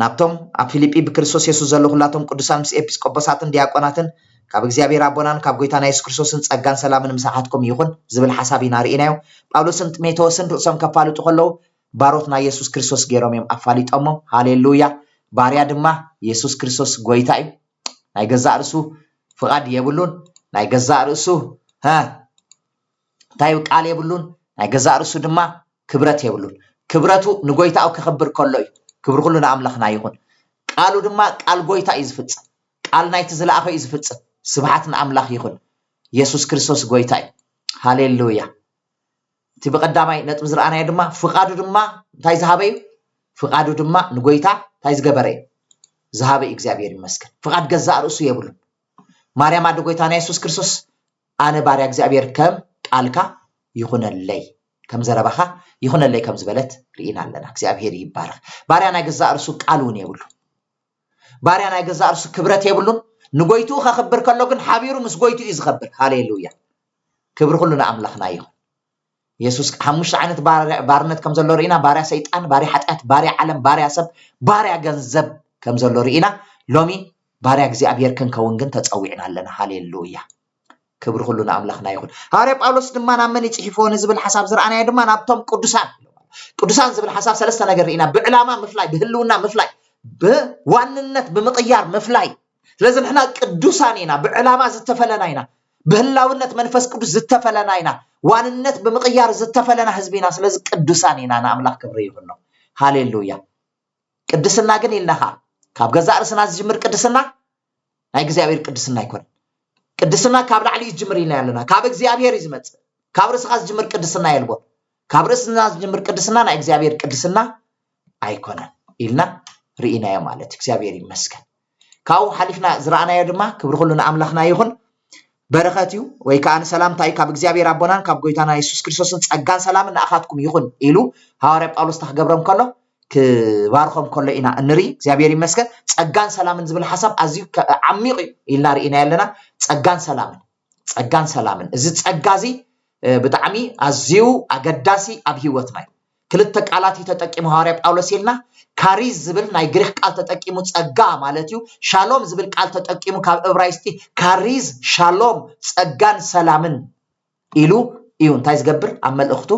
ናብቶም ኣብ ፊልጵ ብክርስቶስ ኢየሱስ ዘለኹላቶም ቅዱሳን ምስ ኤጲስቆጶሳትን ዲያቆናትን ካብ እግዚአብሔር አቦናን ካብ ጎይታና ኢየሱስ ክርስቶስን ጸጋን ሰላምን ምሳሓትኩም ይኹን ዝብል ሐሳብ ኢና ርኢናዮ ጳውሎስን ጢሞቴዎስን ርእሶም ከፋልጡ ከለው ባሮትና ኢየሱስ ክርስቶስ ገይሮም እዮም ኣፋሊጦሞም ሃሌሉያ ባሪያ ድማ ኢየሱስ ክርስቶስ ጎይታ እዩ ናይ ገዛእ ርእሱ ፍቃድ የብሉን ናይ ገዛእ ርእሱ እንታይ ቃል የብሉን ናይ ገዛእ ርእሱ ድማ ክብረት የብሉን ክብረቱ ንጎይታው ክኽብር ከሎ እዩ ክብር ሁሉ ለአምላክና ይኹን ቃሉ ድማ ቃል ጎይታ እዩ ዝፍጽም ቃል ናይቲ ዝለኣኸ እዩ ዝፍጽም ስብሐት ንአምላክ ይኹን ኢየሱስ ክርስቶስ ጎይታ እዩ ሃሌሉያ እቲ በቀዳማይ ነጥብ ዝረኣናዮ ድማ ፍቃዱ ድማ እንታይ ዝሃበ እዩ ፍቃዱ ድማ ንጎይታ እንታይ ዝገበረ እዩ ዝሃበ እግዚአብሔር ይመስገን ፍቃድ ገዛእ ርእሱ የብሉን ማርያም አዶ ጎይታና ኢየሱስ ክርስቶስ አነ ባሪያ እግዚአብሔር ከም ቃልካ ይኹነለይ ከም ዘረባኻ ይኹነለይ ከም ዝበለት ርኢና ኣለና እግዚአብሔር ይባረክ ባሪያ ናይ ገዛ እርሱ ቃል እውን የብሉ ባሪያ ናይ ገዛ እርሱ ክብረት የብሉን ንጎይቱ ከኽብር ከሎ ግን ሓቢሩ ምስ ጎይቱ እዩ ዝኸብር ሃሌሉያ ክብሪ ኩሉ ንኣምላኽና ይኹን ኢየሱስ ሓሙሽተ ዓይነት ባርነት ከም ዘሎ ርኢና ባሪያ ሰይጣን ባሪያ ሓጢአት ባሪያ ዓለም ባሪያ ሰብ ባሪያ ገንዘብ ከም ዘሎ ርኢና ሎሚ ባሪያ እግዚአብሔር ክንከውን ግን ተፀዊዕና ኣለና ሃሌሉያ ክብሪ ኩሉ ንኣምላኽና ይኹን ሃዋርያ ጳውሎስ ድማ ናብ መን ይፅሒፎ ንዝብል ሓሳብ ዝረኣናዮ ድማ ናብቶም ቅዱሳን ዝብል ሓሳብ ሰለስተ ነገር ርኢና ብዕላማ ምፍላይ ብህልውና ምፍላይ በዋንነት በመቅያር መፍላይ ስለዚህ ንሕና ቅዱሳን ኢና ብዕላማ ዝተፈለና ኢና በህላውነት መንፈስ ቅዱስ ዝተፈለና ኢና ዋንነት በመቅያር ዝተፈለና ህዝቢና ስለዚህ ቅዱሳን ኢና ንኣምላኽ ክብሪ ይሁን ነው ሃሌሉያ ቅድስና ግን ኢልናኻ ካብ ገዛ ርእስና ዝጅምር ቅድስና ናይ እግዚአብሔር ቅድስና ይኮን ቅድስና ካብ ላዕሊ ዝጅምር ኢልና ያለና ካብ እግዚአብሔር ይዝመጽ ካብ ርእስኻ ዝጅምር ቅድስና የልቦ ካብ ርእስና ዝጅምር ቅድስና ናይ እግዚአብሔር ቅድስና ኣይኮነን ኢልና ርኢናዮ ማለት እግዚአብሔር ይመስገን ካው ሓሊፍና ዝረኣናዮ ድማ ክብሪ ኩሉ ንኣምላኽና ይኹን በረኸት እዩ ወይ ከዓ ሰላምታይ ካብ እግዚአብሔር አቦናን ካብ ጎይታና ኢየሱስ ክርስቶስን ጸጋን ሰላምን ንኣኻትኩም ይኹን ኢሉ ሐዋርያ ጳውሎስ ተኽገብሮም ከሎ ክባርኾም ከሎ ኢና እንሪ እግዚአብሔር ይመስገን ጸጋን ሰላምን ዝብል ሓሳብ ኣዝዩ ዓሚቕ ኢልና ርኢና ያለና ጸጋን ሰላምን እዚ ጸጋዚ ብጣዕሚ ኣዝዩ ኣገዳሲ ኣብ ህይወትና እዩ ክልተ ቃላት ተጠቂሙ ሐዋርያ ጳውሎስ ኢልና ካሪዝ ዝብል ናይ ግሪክ ቃል ተጠቂሙ ጸጋ ማለት እዩ ሻሎም ዝብል ቃል ተጠቂሙ ካብ ዕብራይስጢ ካሪዝ ሻሎም ጸጋን ሰላምን ኢሉ እዩ እንታይ ዝገብር ኣብ መልእኽቱ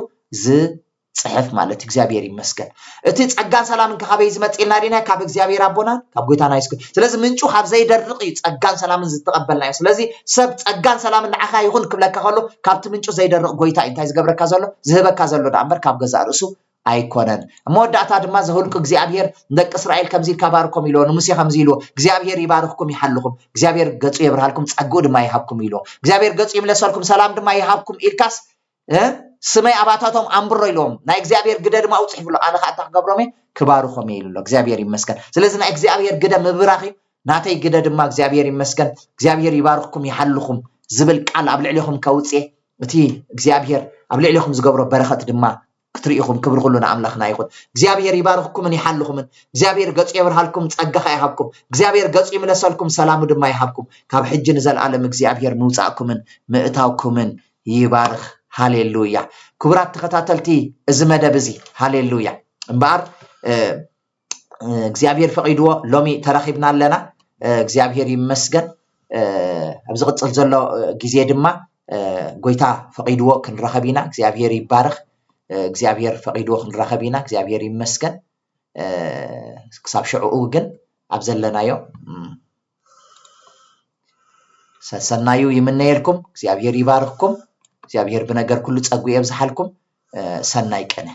ዝጽሕፍ ማለት እግዚአብሔር ይመስገን እቲ ጸጋን ሰላምን ከኻበይ ዝመጽኢልና ዲና ካብ እግዚአብሔር አቦና ካብ ጎይታና ኢየሱስ ስለዚህ ምንጩ ካብ ዘይደርቕ እዩ ጸጋን ሰላምን ዝተቀበልናዮ ስለዚህ ሰብ ጸጋን ሰላምን ንዓኻ ይኹን ክብለካ ከሎ ካብቲ ምንጩ ዘይደርቕ ጎይታ እንታይ ዝገብረካ ዘሎ ዝህበካ ዘሎ ዳእምበር ካብ ገዛ ርእሱ ኣይኮነን መወዳእታ ድማ ዘሁልኩ እግዚአብሔር ደቂ እስራኤል ከምዚ ከባርኩም ኢሎ ንሙሴ ከምዚ ኢሎ እግዚአብሔር ይባርክኩም ይሓልኩም እግዚአብሔር ገጹ ይብርሃልኩም ጸጉኡ ድማ ይሃብኩም ኢሎ እግዚአብሔር ገጹ ይምለሰልኩም ሰላም ድማ ይሃብኩም ኢልካስ ስመይ አባታቶም አንብሮ ኢሎም ናይ እግዚአብሔር ግደ ድማ ውጽሕ ብሎ ኣነ ካታ ክገብሮም ክባርኹም ኢሉ እግዚአብሔር ይመስገን ስለዚህ ናይ እግዚአብሔር ግደ ምብራኺ ናተይ ግደ ድማ እግዚአብሔር ይመስገን እግዚአብሔር ይባርክኩም ይሓልኩም ዝብል ቃል ኣብ ልዕሊኹም ከውጽእ እቲ እግዚአብሔር ኣብ ልዕሊኹም ዝገብሮ በረኸት ድማ ክትሪኢኹም ክብሪ ኩሉ ንኣምላኽና ይኹን እግዚአብሔር ይባርክኩምን ይሓልኩምን እግዚአብሔር ገጹ ይብርሃልኩም ጸጋኻ ይሃብኩም እግዚአብሔር ገጹ ይምለሰልኩም ሰላሙ ድማ ይሃብኩም ካብ ሕጂ ንዘለዓለም እግዚአብሔር ምውጻእኩምን ምእታውኩምን ይባርኽ ሃሌሉያ ክቡራት ተኸታተልቲ እዚ መደብ እዚ ሃሌሉያ እምበኣር እግዚአብሔር ፈቂድዎ ሎሚ ተራኺብና ኣለና እግዚአብሔር ይመስገን ኣብ ዝቕፅል ዘሎ ግዜ ድማ ጎይታ ፈቂድዎ ክንረኸብ ኢና እግዚአብሔር ይባርኽ እግዚአብሔር ፈቂድዎ ክንረኸብ ኢና እግዚአብሔር ይመስገን ክሳብ ሽዑኡ ግን ኣብ ዘለናዮ ሰናዩ ይምነየልኩም እግዚአብሔር ይባርኽኩም እግዚአብሔር በነገር ኩሉ ጸጉ ይብዝሓልኩም ሰናይ ቀነ